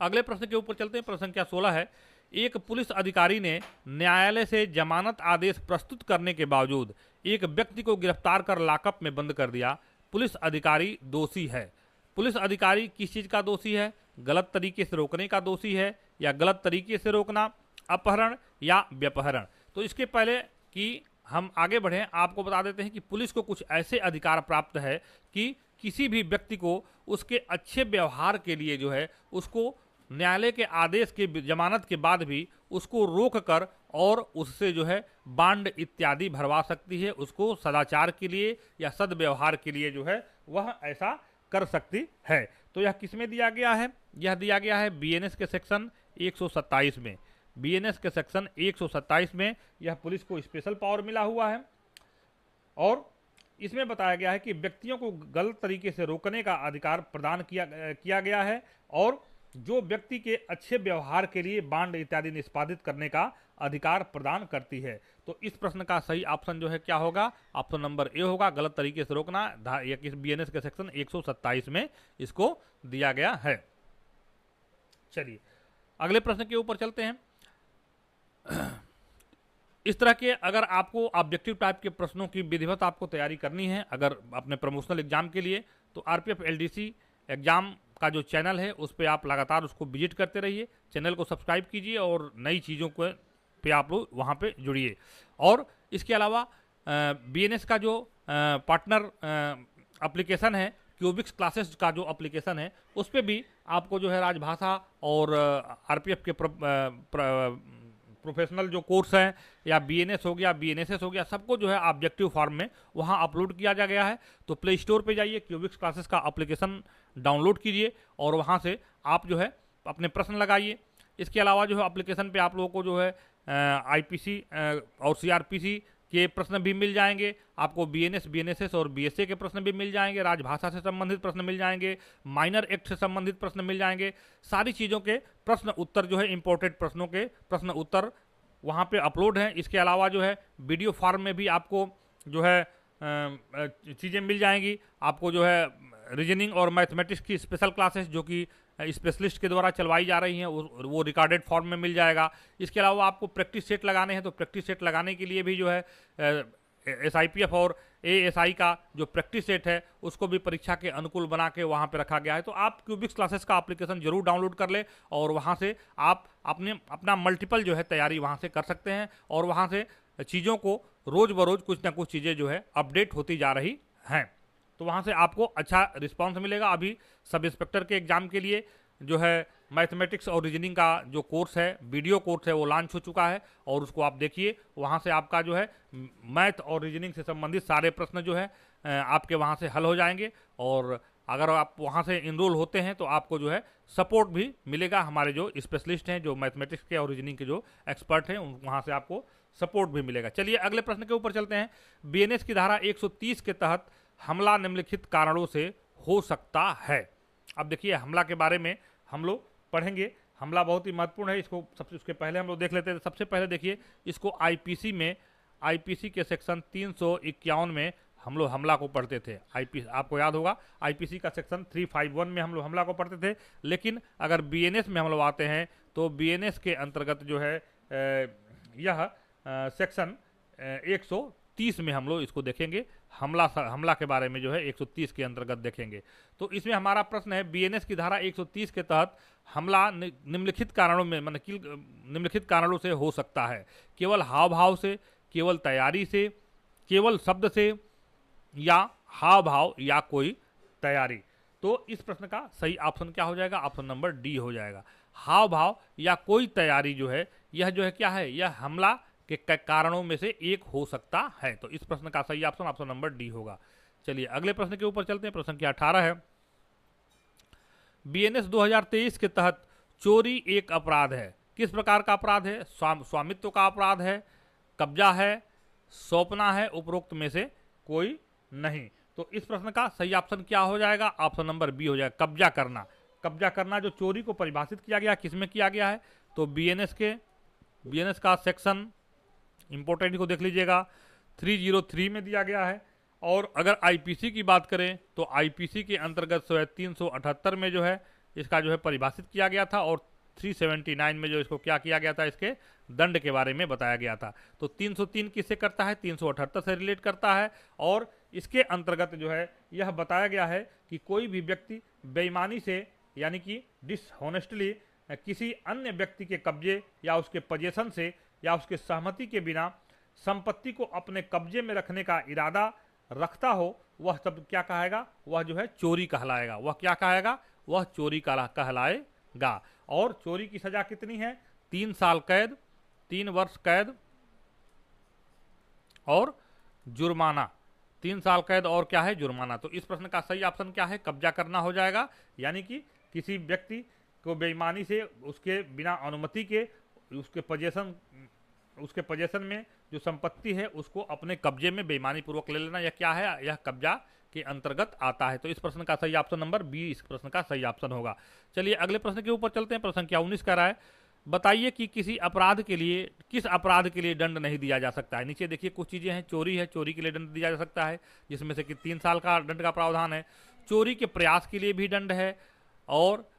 अगले प्रश्न के ऊपर चलते हैं। प्रश्न संख्या 16 है। एक पुलिस अधिकारी ने न्यायालय से जमानत आदेश प्रस्तुत करने के बावजूद एक व्यक्ति को गिरफ्तार कर लॉकअप में बंद कर दिया। पुलिस अधिकारी दोषी है। पुलिस अधिकारी किस चीज़ का दोषी है? गलत तरीके से रोकने का दोषी है, या गलत तरीके से रोकना, अपहरण या व्यपहरण। तो इसके पहले कि हम आगे बढ़ें, आपको बता देते हैं कि पुलिस को कुछ ऐसे अधिकार प्राप्त है कि किसी भी व्यक्ति को उसके अच्छे व्यवहार के लिए जो है उसको न्यायालय के आदेश के जमानत के बाद भी उसको रोक कर और उससे जो है बांड इत्यादि भरवा सकती है। उसको सदाचार के लिए या सद्व्यवहार के लिए जो है वह ऐसा कर सकती है। तो यह किसमें दिया गया है? यह दिया गया है बीएनएस के सेक्शन 127 में। बीएनएस के सेक्शन 127 में यह पुलिस को स्पेशल पावर मिला हुआ है और इसमें बताया गया है कि व्यक्तियों को गलत तरीके से रोकने का अधिकार प्रदान किया गया है और जो व्यक्ति के अच्छे व्यवहार के लिए बांड इत्यादि निष्पादित करने का अधिकार प्रदान करती है। तो इस प्रश्न का सही ऑप्शन जो है क्या होगा? ऑप्शन नंबर ए होगा, गलत तरीके से रोकना। बीएनएस के सेक्शन 127 में इसको दिया गया है। चलिए अगले प्रश्न के ऊपर चलते हैं। इस तरह के अगर आपको ऑब्जेक्टिव टाइप के प्रश्नों की विधिवत आपको तैयारी करनी है अगर अपने प्रमोशनल एग्जाम के लिए, तो आरपीएफ एलडीसी एग्जाम का जो चैनल है उस पर आप लगातार उसको विजिट करते रहिए। चैनल को सब्सक्राइब कीजिए और नई चीज़ों को पे आप लोग वहाँ पे जुड़िए। और इसके अलावा बीएनएस का जो पार्टनर एप्लीकेशन है, क्यूबिक्स क्लासेस का जो एप्लीकेशन है, उस पर भी आपको जो है राजभाषा और आरपीएफ के प्रोफेशनल जो कोर्स हैं या बीएनएस हो गया, बीएनएसएस हो गया, सबको जो है ऑब्जेक्टिव फॉर्म में वहाँ अपलोड किया जा गया है। तो प्ले स्टोर पे जाइए, क्यूबिक्स क्लासेस का एप्लीकेशन डाउनलोड कीजिए और वहाँ से आप जो है अपने प्रश्न लगाइए। इसके अलावा जो है एप्लीकेशन पे आप लोगों को जो है आईपीसी और सीआरपीसी के प्रश्न भी मिल जाएंगे, आपको बीएनएस, बीएनएसएस और बीएसए के प्रश्न भी मिल जाएंगे, राजभाषा से संबंधित प्रश्न मिल जाएंगे, माइनर एक्ट से संबंधित प्रश्न मिल जाएंगे। सारी चीज़ों के प्रश्न उत्तर जो है इंपोर्टेड प्रश्नों के प्रश्न उत्तर वहाँ पे अपलोड हैं। इसके अलावा जो है वीडियो फॉर्म में भी आपको जो है चीज़ें मिल जाएंगी। आपको जो है रीजनिंग और मैथमेटिक्स की स्पेशल क्लासेस जो कि स्पेशलिस्ट के द्वारा चलवाई जा रही हैं वो रिकॉर्डेड फॉर्म में मिल जाएगा। इसके अलावा आपको प्रैक्टिस सेट लगाने हैं तो प्रैक्टिस सेट लगाने के लिए भी जो है एसआईपीएफ और एएसआई का जो प्रैक्टिस सेट है उसको भी परीक्षा के अनुकूल बना के वहाँ पे रखा गया है। तो आप क्यूबिक्स क्लासेस का एप्लीकेशन जरूर डाउनलोड कर ले और वहाँ से आप अपना मल्टीपल जो है तैयारी वहाँ से कर सकते हैं और वहाँ से चीज़ों को रोज़ बरोज़ कुछ ना कुछ चीज़ें जो है अपडेट होती जा रही हैं। तो वहाँ से आपको अच्छा रिस्पांस मिलेगा। अभी सब इंस्पेक्टर के एग्ज़ाम के लिए जो है मैथमेटिक्स और रीजनिंग का जो कोर्स है, वीडियो कोर्स है, वो लॉन्च हो चुका है और उसको आप देखिए। वहाँ से आपका जो है मैथ और रीजनिंग से संबंधित सारे प्रश्न जो है आपके वहाँ से हल हो जाएंगे और अगर आप वहाँ से इनरोल होते हैं तो आपको जो है सपोर्ट भी मिलेगा। हमारे जो स्पेशलिस्ट हैं, जो मैथमेटिक्स के और रीजनिंग के जो एक्सपर्ट हैं, वहाँ से आपको सपोर्ट भी मिलेगा। चलिए अगले प्रश्न के ऊपर चलते हैं। बीएनएस की धारा 130 के तहत हमला निम्नलिखित कारणों से हो सकता है। अब देखिए हमला के बारे में हम लोग पढ़ेंगे। हमला बहुत ही महत्वपूर्ण है, इसको सबसे उसके पहले हम लोग देख लेते हैं। सबसे पहले देखिए इसको आईपीसी के सेक्शन 351 में हम लोग हमला को पढ़ते थे। आपको याद होगा आईपीसी का सेक्शन 351 में हम लोग हमला को पढ़ते थे। लेकिन अगर बीएनएस में हम लोग आते हैं तो बीएनएस के अंतर्गत जो है यह सेक्शन 130 में हम लोग इसको देखेंगे। हमला के बारे में जो है 130 के अंतर्गत देखेंगे। तो इसमें हमारा प्रश्न है बीएनएस की धारा 130 के तहत हमला निम्नलिखित कारणों में निम्नलिखित कारणों से हो सकता है। केवल हाव भाव से, केवल तैयारी से, केवल शब्द से, या हाव भाव या कोई तैयारी। तो इस प्रश्न का सही ऑप्शन क्या हो जाएगा? ऑप्शन नंबर डी हो जाएगा। हाव भाव या कोई तैयारी जो है यह जो है क्या है? यह हमला के कारणों में से एक हो सकता है। तो इस प्रश्न का सही ऑप्शन नंबर डी होगा। चलिए अगले प्रश्न के ऊपर चलते हैं। प्रश्न संख्या 18 है। बीएनएस 2023 के तहत चोरी एक अपराध है। किस प्रकार का अपराध है? स्वामित्व का अपराध है, कब्जा है, सौंपना है, उपरोक्त में से कोई नहीं। तो इस प्रश्न का सही ऑप्शन क्या हो जाएगा? ऑप्शन नंबर बी हो जाएगा, कब्जा करना। कब्जा करना जो चोरी को परिभाषित किया गया, किसमें किया गया है? तो बीएनएस का सेक्शन इंपोर्टेंट को देख लीजिएगा 303 में दिया गया है। और अगर आईपीसी की बात करें तो आईपीसी के अंतर्गत 378 में जो है इसका जो है परिभाषित किया गया था और 379 में जो इसको क्या किया गया था, इसके दंड के बारे में बताया गया था। तो 303 किससे करता है, 378 से रिलेट करता है। और इसके अंतर्गत जो है यह बताया गया है कि कोई भी व्यक्ति बेईमानी से यानी कि डिसहोनेस्टली किसी अन्य व्यक्ति के कब्जे या उसके पोजेशन से या उसके सहमति के बिना संपत्ति को अपने कब्जे में रखने का इरादा रखता हो, वह तब क्या कहेगा, वह जो है चोरी कहलाएगा। वह क्या कहेगा, वह चोरी कहलाएगा। और चोरी की सजा कितनी है, 3 साल कैद, 3 वर्ष कैद और जुर्माना। 3 साल कैद और क्या है, जुर्माना। तो इस प्रश्न का सही ऑप्शन क्या है, कब्जा करना हो जाएगा। यानी कि किसी व्यक्ति को बेईमानी से उसके बिना अनुमति के उसके पोजेशन में जो संपत्ति है उसको अपने कब्जे में बेईमानी पूर्वक ले लेना, यह क्या है, यह कब्जा के अंतर्गत आता है। तो इस प्रश्न का सही ऑप्शन नंबर बी इस प्रश्न का सही ऑप्शन होगा। चलिए अगले प्रश्न के ऊपर चलते हैं। प्रश्न संख्या 19 का रहा है, बताइए कि किस अपराध के लिए दंड नहीं दिया जा सकता है। नीचे देखिए कुछ चीजें हैं, चोरी है, चोरी के लिए दंड दिया जा सकता है जिसमें से कि 3 साल का दंड का प्रावधान है। चोरी के प्रयास के लिए भी दंड है और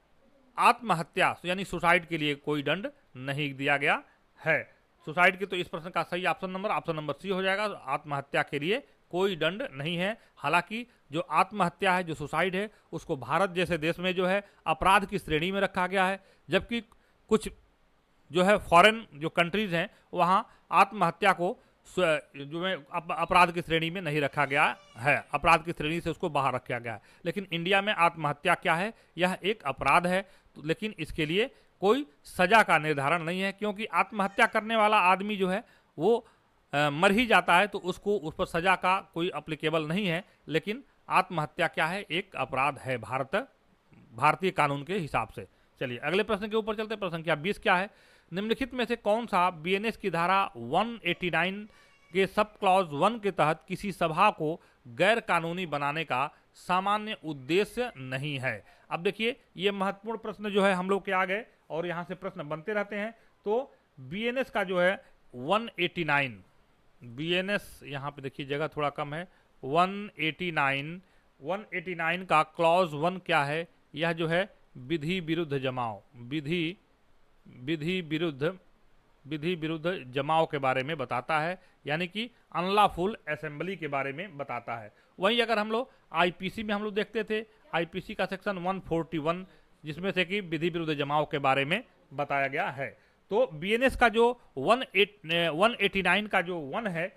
आत्महत्या यानी सुसाइड के लिए कोई दंड नहीं दिया गया है। सुसाइड के तो इस प्रश्न का सही ऑप्शन नंबर सी हो जाएगा। आत्महत्या के लिए कोई दंड नहीं है। हालांकि जो आत्महत्या है, जो सुसाइड है, उसको भारत जैसे देश में जो है अपराध की श्रेणी में रखा गया है, जबकि कुछ जो है फॉरेन जो कंट्रीज हैं वहाँ आत्महत्या को जो है अपराध की श्रेणी में नहीं रखा गया है, अपराध की श्रेणी से उसको बाहर रखा गया है। लेकिन इंडिया में आत्महत्या क्या है, यह एक अपराध है। लेकिन इसके लिए कोई सजा का निर्धारण नहीं है, क्योंकि आत्महत्या करने वाला आदमी जो है वो मर ही जाता है, तो उसको उस पर सजा का कोई अप्लीकेबल नहीं है। लेकिन आत्महत्या क्या है, एक अपराध है भारतीय कानून के हिसाब से। चलिए अगले प्रश्न के ऊपर चलते हैं। प्रश्न संख्या 20 क्या है, निम्नलिखित में से कौन सा बीएनएस की धारा 189 के सब क्लॉज 1 के तहत किसी सभा को गैर कानूनी बनाने का सामान्य उद्देश्य नहीं है। अब देखिए ये महत्वपूर्ण प्रश्न जो है हम लोग के आ गए और यहाँ से प्रश्न बनते रहते हैं। तो बीएनएस का जो है 189, बीएनएस यहाँ पे देखिए जगह थोड़ा कम है, 189 का क्लॉज 1 क्या है, यह जो है विधि विरुद्ध जमाव, विधि विरुद्ध जमाव के बारे में बताता है, यानी कि अनलॉफुल असेंबली के बारे में बताता है। वहीं अगर हम लोग आईपीसी में हम लोग देखते थे, आईपीसी का सेक्शन 141 जिसमें से कि विधि विरुद्ध जमाव के बारे में बताया गया है। तो बीएनएस का जो 189 का जो 1 है,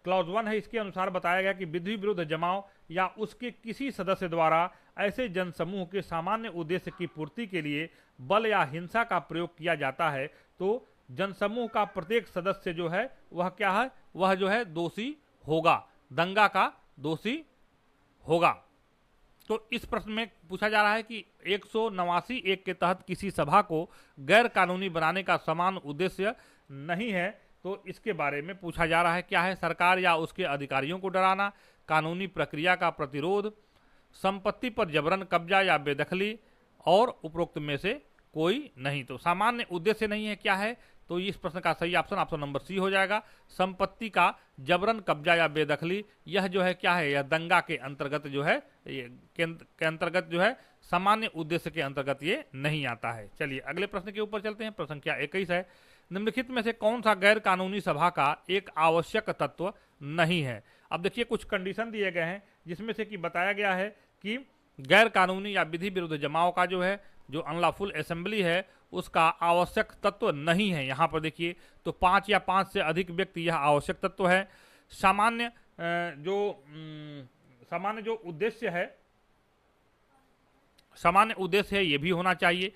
क्लॉज 1 है, इसके अनुसार बताया गया कि विधि विरुद्ध जमाव या उसके किसी सदस्य द्वारा ऐसे जनसमूह के सामान्य उद्देश्य की पूर्ति के लिए बल या हिंसा का प्रयोग किया जाता है, तो जनसमूह का प्रत्येक सदस्य जो है वह क्या है, वह जो है दोषी होगा, दंगा का दोषी होगा। तो इस प्रश्न में पूछा जा रहा है कि 189(1) के तहत किसी सभा को गैर कानूनी बनाने का समान उद्देश्य नहीं है। तो इसके बारे में पूछा जा रहा है क्या है, सरकार या उसके अधिकारियों को डराना, कानूनी प्रक्रिया का प्रतिरोध, संपत्ति पर जबरन कब्जा या बेदखली, और उपरोक्त में से कोई नहीं। तो सामान्य उद्देश्य नहीं है, क्या है, तो इस प्रश्न का सही ऑप्शन नंबर सी हो जाएगा। संपत्ति का जबरन कब्जा या बेदखली, यह जो है क्या है, यह दंगा के अंतर्गत जो है, के अंतर्गत जो है, सामान्य उद्देश्य के अंतर्गत ये नहीं आता है। चलिए अगले प्रश्न के ऊपर चलते हैं। प्रश्न संख्या 21 है, निम्नलिखित में से कौन सा गैर कानूनी सभा का एक आवश्यक तत्व नहीं है। अब देखिए कुछ कंडीशन दिए गए हैं जिसमें से कि बताया गया है कि गैर कानूनी या विधि विरुद्ध जमाव का जो है, जो अनलॉफुल असेंबली है, उसका आवश्यक तत्व नहीं है। यहाँ पर देखिए तो 5 या 5 से अधिक व्यक्ति यह आवश्यक तत्व है। सामान्य जो उद्देश्य है, सामान्य उद्देश्य है, ये भी होना चाहिए।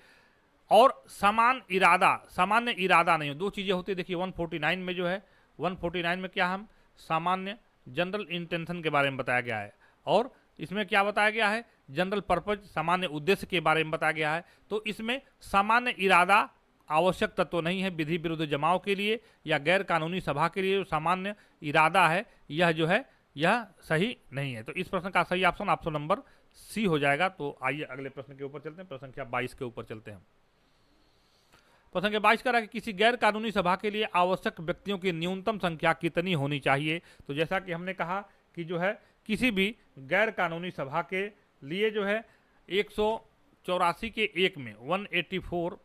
और सामान्य इरादा नहीं हो। 2 चीजें होती है। देखिए 149 में जो है, 149 में क्या हम सामान्य जनरल इंटेंशन के बारे में बताया गया है, और इसमें क्या बताया गया है, जनरल पर्पज, सामान्य उद्देश्य के बारे में बताया गया है। तो इसमें सामान्य इरादा आवश्यक तत्व नहीं है विधि विरुद्ध जमाव के लिए या गैर कानूनी सभा के लिए। जो सामान्य इरादा है यह जो है, यह सही नहीं है। तो इस प्रश्न का सही ऑप्शन नंबर सी हो जाएगा। तो आइए अगले प्रश्न के ऊपर चलते हैं। प्रश्न संख्या 22 के ऊपर चलते हैं। प्रश्न संख्या 22 कह रहा है कि किसी गैर कानूनी सभा के लिए आवश्यक व्यक्तियों की न्यूनतम संख्या कितनी होनी चाहिए। तो जैसा कि हमने कहा कि जो है किसी भी गैर कानूनी सभा के लिए जो है 184 के 1 में 184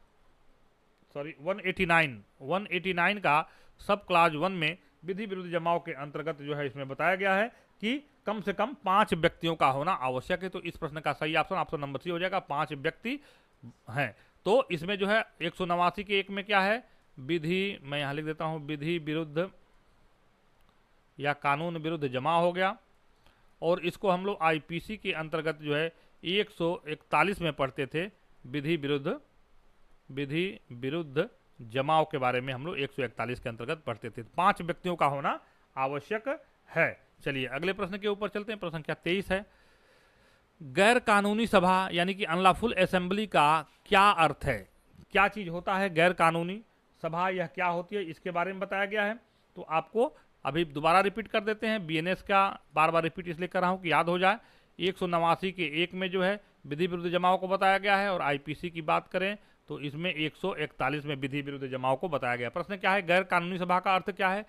189 का सब क्लाज 1 में विधि विरुद्ध जमाव के अंतर्गत जो है इसमें बताया गया है कि कम से कम 5 व्यक्तियों का होना आवश्यक है। तो इस प्रश्न का सही ऑप्शन नंबर सी हो जाएगा, 5 व्यक्ति हैं। तो इसमें जो है 189 के 1 में क्या है, विधि, मैं यहां लिख देता हूं, विधि विरुद्ध या कानून विरुद्ध जमाव हो गया। और इसको हम लोग आईपीसी के अंतर्गत जो है 141 में पढ़ते थे, विधि विरुद्ध जमाव के बारे में हम लोग 141 के अंतर्गत पढ़ते थे। 5 व्यक्तियों का होना आवश्यक है। चलिए अगले प्रश्न के ऊपर चलते हैं। प्रश्न संख्या 23 है, गैर कानूनी सभा यानी कि अनलॉफुल असेंबली का क्या अर्थ है? क्या चीज होता है गैर कानूनी सभा, यह क्या होती है, इसके बारे में बताया गया है। तो आपको अभी दोबारा रिपीट कर देते हैं, बीएनएस का बार बार रिपीट इसलिए कर रहा हूं कि याद हो जाए। 189 के 1 में जो है विधि विरुद्ध जमाव को बताया गया है, और आईपीसी की बात करें तो इसमें 141 में विधि विरुद्ध जमाव को बताया गया। प्रश्न क्या है, गैर कानूनी सभा का अर्थ क्या है?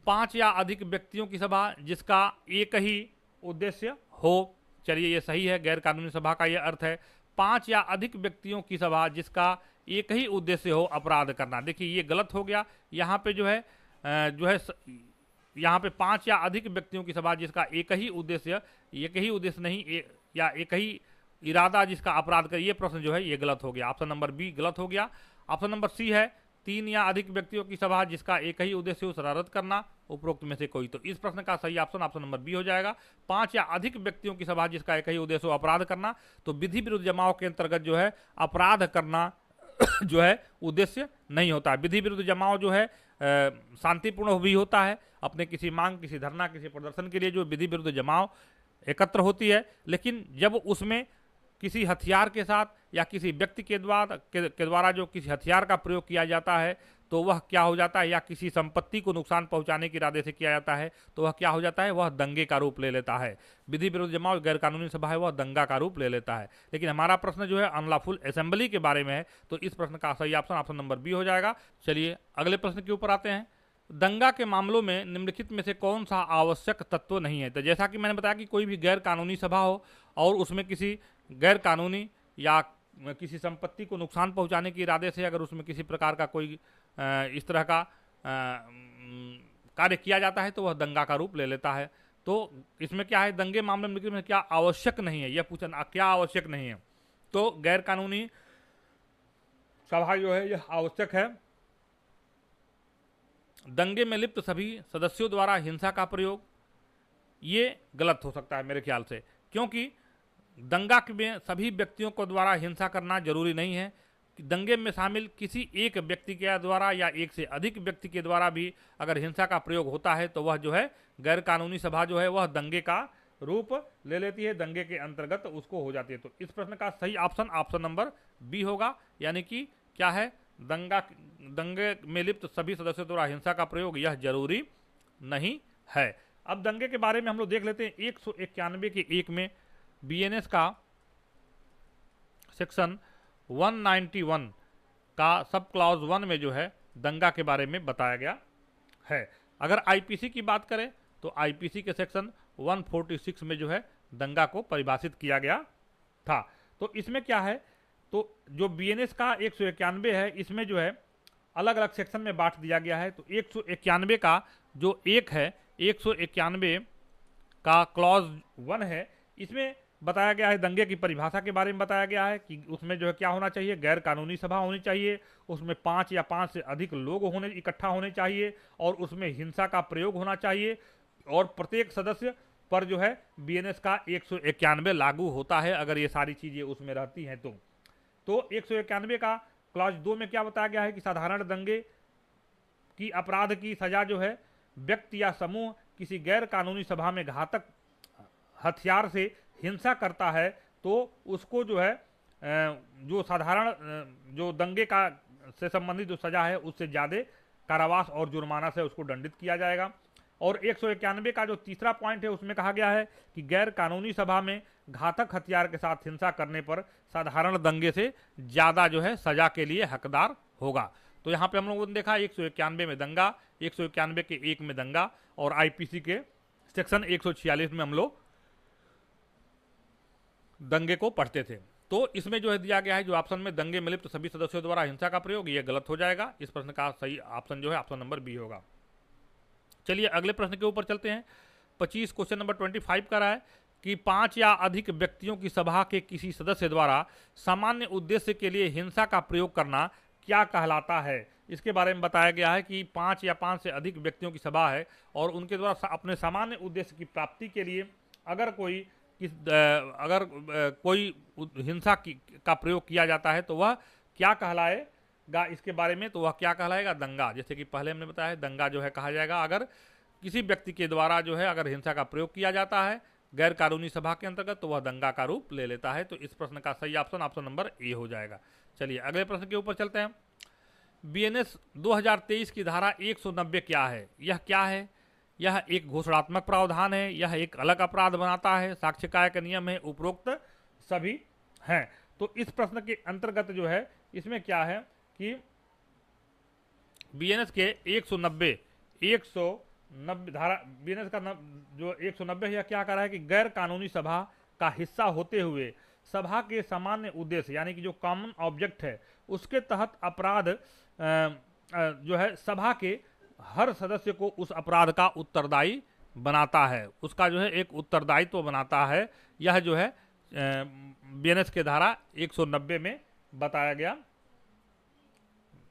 5 या अधिक व्यक्तियों की सभा जिसका एक ही उद्देश्य हो। चलिए ये सही है, गैर कानूनी सभा का यह अर्थ है, 5 या अधिक व्यक्तियों की सभा जिसका एक ही उद्देश्य हो अपराध करना। देखिए ये गलत हो गया, यहाँ पे जो है यहाँ पे 5 या अधिक व्यक्तियों की सभा जिसका एक ही उद्देश्य नहीं या एक ही इरादा जिसका अपराध कर, ये प्रश्न जो है ये गलत हो गया। ऑप्शन नंबर बी गलत हो गया। ऑप्शन नंबर सी है, 3 या अधिक व्यक्तियों की सभा जिसका एक ही उद्देश्य हो शरारत करना, उपरोक्त में से कोई। तो इस प्रश्न का सही ऑप्शन नंबर बी हो जाएगा, 5 या अधिक व्यक्तियों की सभा जिसका एक ही उद्देश्य हो अपराध करना। तो विधि विरुद्ध जमाव के अंतर्गत जो है अपराध करना जो है उद्देश्य नहीं होता है। विधि विरुद्ध जमाव जो है शांतिपूर्ण भी होता है, अपने किसी मांग, किसी धरना, किसी प्रदर्शन के लिए जो विधि विरुद्ध जमाव एकत्र होती है। लेकिन जब उसमें किसी हथियार के साथ या किसी व्यक्ति के द्वारा जो किसी हथियार का प्रयोग किया जाता है तो वह क्या हो जाता है, या किसी संपत्ति को नुकसान पहुंचाने के इरादे से किया जाता है तो वह क्या हो जाता है, वह दंगे का रूप ले लेता है। विधि विरुद्ध जमाव गैर कानूनी सभा है, वह दंगा का रूप ले लेता है। लेकिन हमारा प्रश्न जो है अनलॉफुल असेंबली के बारे में है, तो इस प्रश्न का सही ऑप्शन नंबर बी हो जाएगा। चलिए अगले प्रश्न के ऊपर आते हैं। दंगा के मामलों में निम्नलिखित में से कौन सा आवश्यक तत्व नहीं है? तो जैसा कि मैंने बताया कि कोई भी गैर कानूनी सभा हो और उसमें किसी गैर कानूनी या किसी संपत्ति को नुकसान पहुंचाने के इरादे से अगर उसमें किसी प्रकार का कोई इस तरह का कार्य किया जाता है तो वह दंगा का रूप ले लेता है। तो इसमें क्या है, दंगे मामले में क्या आवश्यक नहीं है, यह पूछना क्या आवश्यक नहीं है। तो गैर कानूनी सभा जो है यह आवश्यक है। दंगे में लिप्त सभी सदस्यों द्वारा हिंसा का प्रयोग, ये गलत हो सकता है मेरे ख्याल से, क्योंकि दंगा में सभी व्यक्तियों को द्वारा हिंसा करना जरूरी नहीं है। दंगे में शामिल किसी एक व्यक्ति के द्वारा या एक से अधिक व्यक्ति के द्वारा भी अगर हिंसा का प्रयोग होता है तो वह जो है गैर कानूनी सभा जो है वह दंगे का रूप ले लेती है, दंगे के अंतर्गत उसको हो जाती है। तो इस प्रश्न का सही ऑप्शन नंबर बी होगा, यानी कि क्या है, दंगे में लिप्त सभी सदस्यों द्वारा हिंसा का प्रयोग यह जरूरी नहीं है। अब दंगे के बारे में हम लोग देख लेते हैं। 191 के 1 में बीएनएस का सेक्शन 191 का सब क्लॉज 1 में जो है दंगा के बारे में बताया गया है। अगर आईपीसी की बात करें तो आईपीसी के सेक्शन 146 में जो है दंगा को परिभाषित किया गया था। तो इसमें क्या है, तो जो बीएनएस का 191 है इसमें जो है अलग अलग सेक्शन में बांट दिया गया है। तो 191 का जो एक है, 191 का क्लॉज 1 है, इसमें बताया गया है दंगे की परिभाषा के बारे में बताया गया है कि उसमें जो है क्या होना चाहिए, गैर कानूनी सभा होनी चाहिए, उसमें 5 या 5 से अधिक लोग इकट्ठा होने चाहिए और उसमें हिंसा का प्रयोग होना चाहिए और प्रत्येक सदस्य पर जो है बीएनएस का 191 लागू होता है अगर ये सारी चीजें उसमें रहती हैं। तो 191 का क्लॉज 2 में क्या बताया गया है कि साधारण दंगे की अपराध की सजा जो है व्यक्ति या समूह किसी गैर कानूनी सभा में घातक हथियार से हिंसा करता है तो उसको जो है जो साधारण जो दंगे का से संबंधित जो सजा है उससे ज्यादा कारावास और जुर्माना से उसको दंडित किया जाएगा। और 191 का जो तीसरा पॉइंट है उसमें कहा गया है कि गैर कानूनी सभा में घातक हथियार के साथ हिंसा करने पर साधारण दंगे से ज्यादा जो है सजा के लिए हकदार होगा। तो यहाँ पे हम लोगों ने देखा 191 में दंगा, 191 के 1 में दंगा और आईपीसी के सेक्शन 146 में हम लोग दंगे को पढ़ते थे। तो इसमें जो है दिया गया है जो ऑप्शन में दंगे में लिप्त सभी सदस्यों द्वारा हिंसा का प्रयोग, ये गलत हो जाएगा। इस प्रश्न का सही ऑप्शन जो है ऑप्शन नंबर बी होगा। चलिए अगले प्रश्न के ऊपर चलते हैं। 25 क्वेश्चन नंबर 25 का रहा है कि 5 या अधिक व्यक्तियों की सभा के किसी सदस्य द्वारा सामान्य उद्देश्य के लिए हिंसा का प्रयोग करना क्या कहलाता है। इसके बारे में बताया गया है कि 5 या 5 से अधिक व्यक्तियों की सभा है और उनके द्वारा अपने सामान्य उद्देश्य की प्राप्ति के लिए अगर कोई हिंसा का प्रयोग किया जाता है तो वह क्या कहलाएगा। इसके बारे में तो वह क्या कहलाएगा, दंगा। जैसे कि पहले हमने बताया है दंगा जो है कहा जाएगा अगर किसी व्यक्ति के द्वारा जो है अगर हिंसा का प्रयोग किया जाता है गैर कानूनी सभा के अंतर्गत तो वह दंगा का रूप ले लेता है। तो इस प्रश्न का सही ऑप्शन ऑप्शन नंबर ए हो जाएगा। चलिए अगले प्रश्न के ऊपर चलते हैं। बीएनएस 2023 की धारा 190 क्या है। यह क्या है। यह एक घोषणात्मक प्रावधान है, यह एक अलग अपराध बनाता है, साक्ष्यकाय का नियम है, उपरोक्त सभी हैं। तो इस प्रश्न के अंतर्गत जो है इसमें क्या है कि बीएनएस के 190 धारा बीएनएस का जो 190 यह क्या कर रहा है कि गैर कानूनी सभा का हिस्सा होते हुए सभा के सामान्य उद्देश्य यानी कि जो कॉमन ऑब्जेक्ट है उसके तहत अपराध जो है सभा के हर सदस्य को उस अपराध का उत्तरदायी बनाता है, उसका जो है एक उत्तरदायित्व बनाता है। यह जो है बीएनएस के धारा 190 में बताया गया,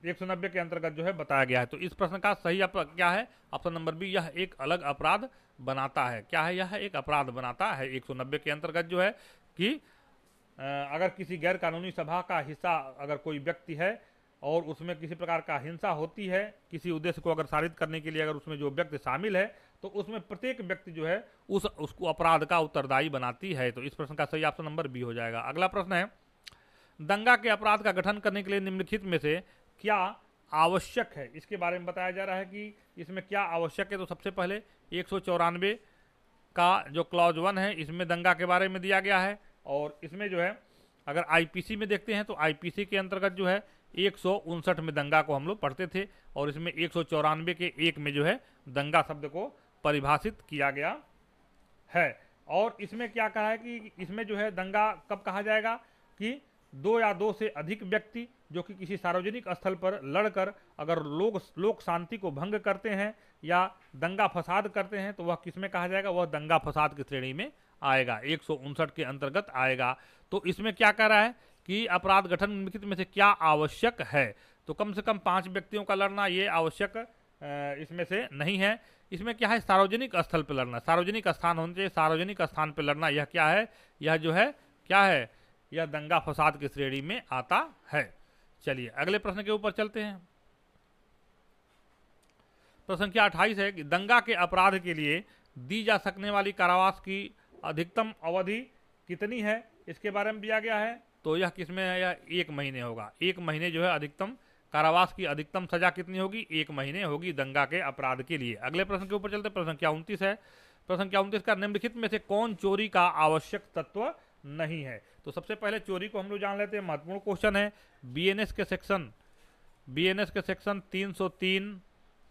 190 के अंतर्गत जो है बताया गया है। तो इस प्रश्न का सही क्या है, ऑप्शन नंबर बी, यह एक अलग अपराध बनाता है। क्या है, यह एक अपराध बनाता है 190 के अंतर्गत जो है कि अगर किसी गैर कानूनी सभा का हिस्सा अगर कोई व्यक्ति है और उसमें किसी प्रकार का हिंसा होती है, किसी उद्देश्य को अगर साबित करने के लिए अगर उसमें जो व्यक्ति शामिल है तो उसमें प्रत्येक व्यक्ति जो है उसको अपराध का उत्तरदायी बनाती है। तो इस प्रश्न का सही ऑप्शन नंबर बी हो जाएगा। अगला प्रश्न है, दंगा के अपराध का गठन करने के लिए निम्नलिखित में से क्या आवश्यक है। इसके बारे में बताया जा रहा है कि इसमें क्या आवश्यक है। तो सबसे पहले 194 का जो क्लॉज 1 है इसमें दंगा के बारे में दिया गया है और इसमें जो है अगर आईपीसी में देखते हैं तो आईपीसी के अंतर्गत जो है 159 में दंगा को हम लोग पढ़ते थे और इसमें 194 के 1 में जो है दंगा शब्द को परिभाषित किया गया है। और इसमें क्या कहा है कि इसमें जो है दंगा कब कहा जाएगा कि 2 या 2 से अधिक व्यक्ति जो कि किसी सार्वजनिक स्थल पर लड़कर अगर लोक शांति को भंग करते हैं या दंगा फसाद करते हैं तो वह किसमें कहा जाएगा, वह दंगा फसाद की श्रेणी में आएगा, 159 के अंतर्गत आएगा। तो इसमें क्या कह रहा है कि अपराध गठन निम्नलिखित में से क्या आवश्यक है। तो कम से कम 5 व्यक्तियों का लड़ना ये आवश्यक इसमें से नहीं है। इसमें क्या है, सार्वजनिक स्थल पर लड़ना, सार्वजनिक स्थान होने चाहिए, सार्वजनिक स्थान पर लड़ना यह क्या है, यह जो है क्या है, यह दंगा फसाद की श्रेणी में आता है। चलिए अगले प्रश्न के ऊपर चलते हैं। प्रश्न संख्या 28 है कि दंगा के अपराध के लिए दी जा सकने वाली कारावास की अधिकतम अवधि कितनी है। इसके बारे में दिया गया है तो यह किसमें है, यह 1 महीने होगा। 1 महीने जो है अधिकतम कारावास की अधिकतम सजा कितनी होगी, 1 महीने होगी दंगा के अपराध के लिए। अगले प्रश्न के ऊपर चलते हैं। प्रश्न संख्या 29 है। प्रश्न संख्या 29 का निम्नलिखित में से कौन चोरी का आवश्यक तत्व नहीं है। तो सबसे पहले चोरी को हम लोग जान लेते हैं, महत्वपूर्ण क्वेश्चन है। बीएनएस के सेक्शन 303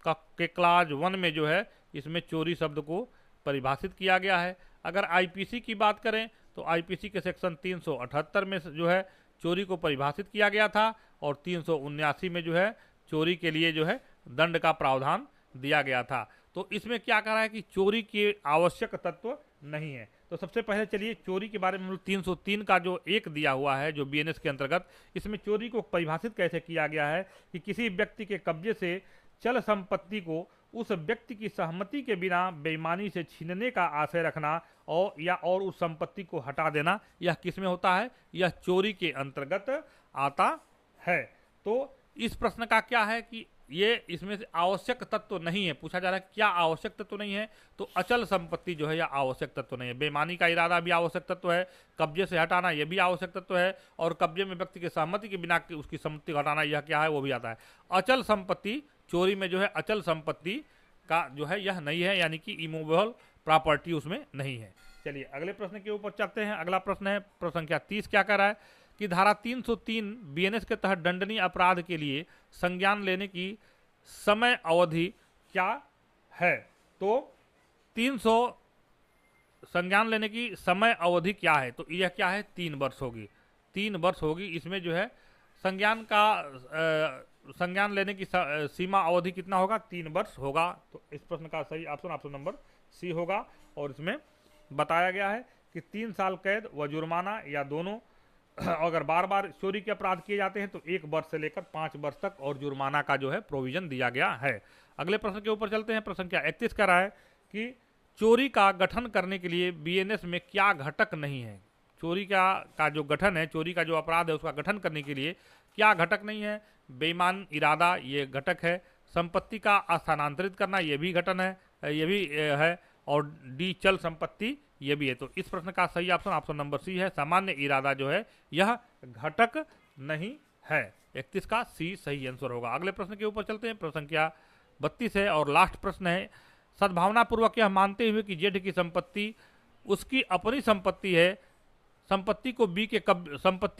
के क्लास 1 में जो है इसमें चोरी शब्द को परिभाषित किया गया है। अगर आईपीसी की बात करें तो आईपीसी के सेक्शन 378 में जो है चोरी को परिभाषित किया गया था और 379 में जो है चोरी के लिए जो है दंड का प्रावधान दिया गया था। तो इसमें क्या कह रहा है कि चोरी के आवश्यक तत्व नहीं है। तो सबसे पहले चलिए चोरी के बारे में 303 का जो 1 दिया हुआ है जो बीएनएस के अंतर्गत, इसमें चोरी को परिभाषित कैसे किया गया है कि किसी व्यक्ति के कब्जे से चल संपत्ति को उस व्यक्ति की सहमति के बिना बेईमानी से छीनने का आशय रखना और उस संपत्ति को हटा देना, यह किसमें होता है, यह चोरी के अंतर्गत आता है। तो इस प्रश्न का क्या है कि ये इसमें से आवश्यक तत्व नहीं है। पूछा जा रहा है क्या आवश्यक तत्व नहीं है, तो अचल संपत्ति जो है यह आवश्यक तत्व नहीं है। बेईमानी का इरादा भी आवश्यक तत्व है, कब्जे से हटाना यह भी आवश्यक तत्व है और कब्जे में व्यक्ति की सहमति के बिना उसकी संपत्ति को हटाना यह क्या है, वो भी आता है। अचल संपत्ति चोरी में जो है अचल संपत्ति का जो है यह नहीं है, यानी कि इमूवेबल प्रॉपर्टी उसमें नहीं है। चलिए अगले प्रश्न के ऊपर चलते हैं। अगला प्रश्न है प्रश्न संख्या 30 क्या कह रहा है कि धारा 303 बीएनएस के तहत दंडनीय अपराध के लिए संज्ञान लेने की समय अवधि क्या है। तो 300 संज्ञान लेने की समय अवधि क्या है, तो यह क्या है, 3 वर्ष होगी। 3 वर्ष होगी। इसमें जो है संज्ञान लेने की सीमा अवधि कितना होगा, 3 वर्ष होगा। तो इस प्रश्न का सही ऑप्शन नंबर सी होगा। और इसमें बताया गया है कि 3 साल कैद व जुर्माना या दोनों अगर बार बार चोरी के अपराध किए जाते हैं तो 1 वर्ष से लेकर 5 वर्ष तक और जुर्माना का जो है प्रोविजन दिया गया है। अगले प्रश्न के ऊपर चलते हैं। प्रश्न क्या 31 कह रहा है कि चोरी का गठन करने के लिए बीएनएस में क्या घटक नहीं है। चोरी का जो गठन है, चोरी का जो अपराध है उसका गठन करने के लिए क्या घटक नहीं है। बेईमान इरादा ये घटक है, संपत्ति का स्थानांतरित करना ये भी घटन है, ये भी है, और डी चल संपत्ति ये भी है। तो इस प्रश्न का सही ऑप्शन नंबर सी है, सामान्य इरादा जो है यह घटक नहीं है। 31 का सी सही आंसर होगा। अगले प्रश्न के ऊपर चलते हैं। प्रश्न संख्या 32 है और लास्ट प्रश्न है। सद्भावनापूर्वक यह मानते हुए कि जेठ की संपत्ति उसकी अपनी संपत्ति है, संपत्ति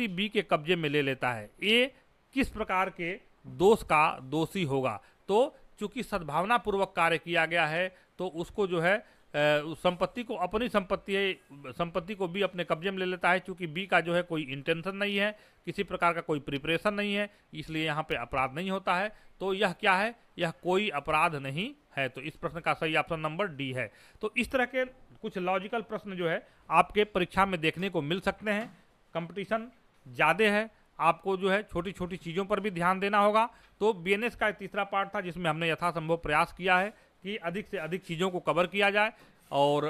बी के कब्जे में ले लेता है, ए किस प्रकार के दोष का दोषी होगा। तो चूंकि सद्भावनापूर्वक कार्य किया गया है तो उसको जो है उस संपत्ति को अपनी संपत्ति को बी अपने कब्जे में ले लेता है। चूंकि बी का जो है कोई इंटेंशन नहीं है, किसी प्रकार का कोई प्रिपरेशन नहीं है, इसलिए यहाँ पे अपराध नहीं होता है। तो यह क्या है, यह कोई अपराध नहीं है। तो इस प्रश्न का सही ऑप्शन नंबर डी है। तो इस तरह के कुछ लॉजिकल प्रश्न जो है आपके परीक्षा में देखने को मिल सकते हैं। कंपटीशन ज़्यादा है, आपको जो है छोटी छोटी चीज़ों पर भी ध्यान देना होगा। तो बीएनएस का तीसरा पार्ट था जिसमें हमने यथासंभव प्रयास किया है कि अधिक से अधिक चीज़ों को कवर किया जाए और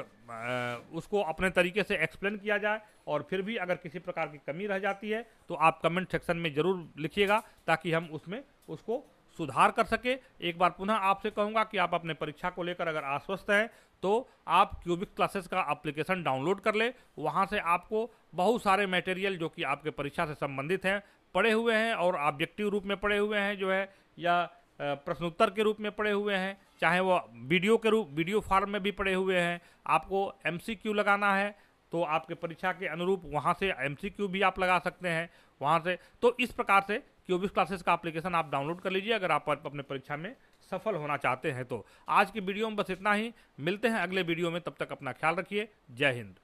उसको अपने तरीके से एक्सप्लेन किया जाए। और फिर भी अगर किसी प्रकार की कमी रह जाती है तो आप कमेंट सेक्शन में ज़रूर लिखिएगा ताकि हम उसमें उसको सुधार कर सके। एक बार पुनः आपसे कहूँगा कि आप अपने परीक्षा को लेकर अगर आश्वस्त हैं तो आप क्यूबिक क्लासेस का एप्लीकेशन डाउनलोड कर ले। वहाँ से आपको बहुत सारे मटेरियल जो कि आपके परीक्षा से संबंधित हैं पढ़े हुए हैं और ऑब्जेक्टिव रूप में पढ़े हुए हैं जो है, या प्रश्नोत्तर के रूप में पढ़े हुए हैं, चाहे वो वीडियो फॉर्म में भी पढ़े हुए हैं। आपको एमसीक्यू लगाना है तो आपके परीक्षा के अनुरूप वहाँ से एमसीक्यू भी आप लगा सकते हैं वहाँ से। तो इस प्रकार से क्यूबिक क्लासेस का एप्लीकेशन आप डाउनलोड कर लीजिए अगर आप अपने परीक्षा में सफल होना चाहते हैं। तो आज की वीडियो में बस इतना ही, मिलते हैं अगले वीडियो में, तब तक अपना ख्याल रखिए। जय हिंद।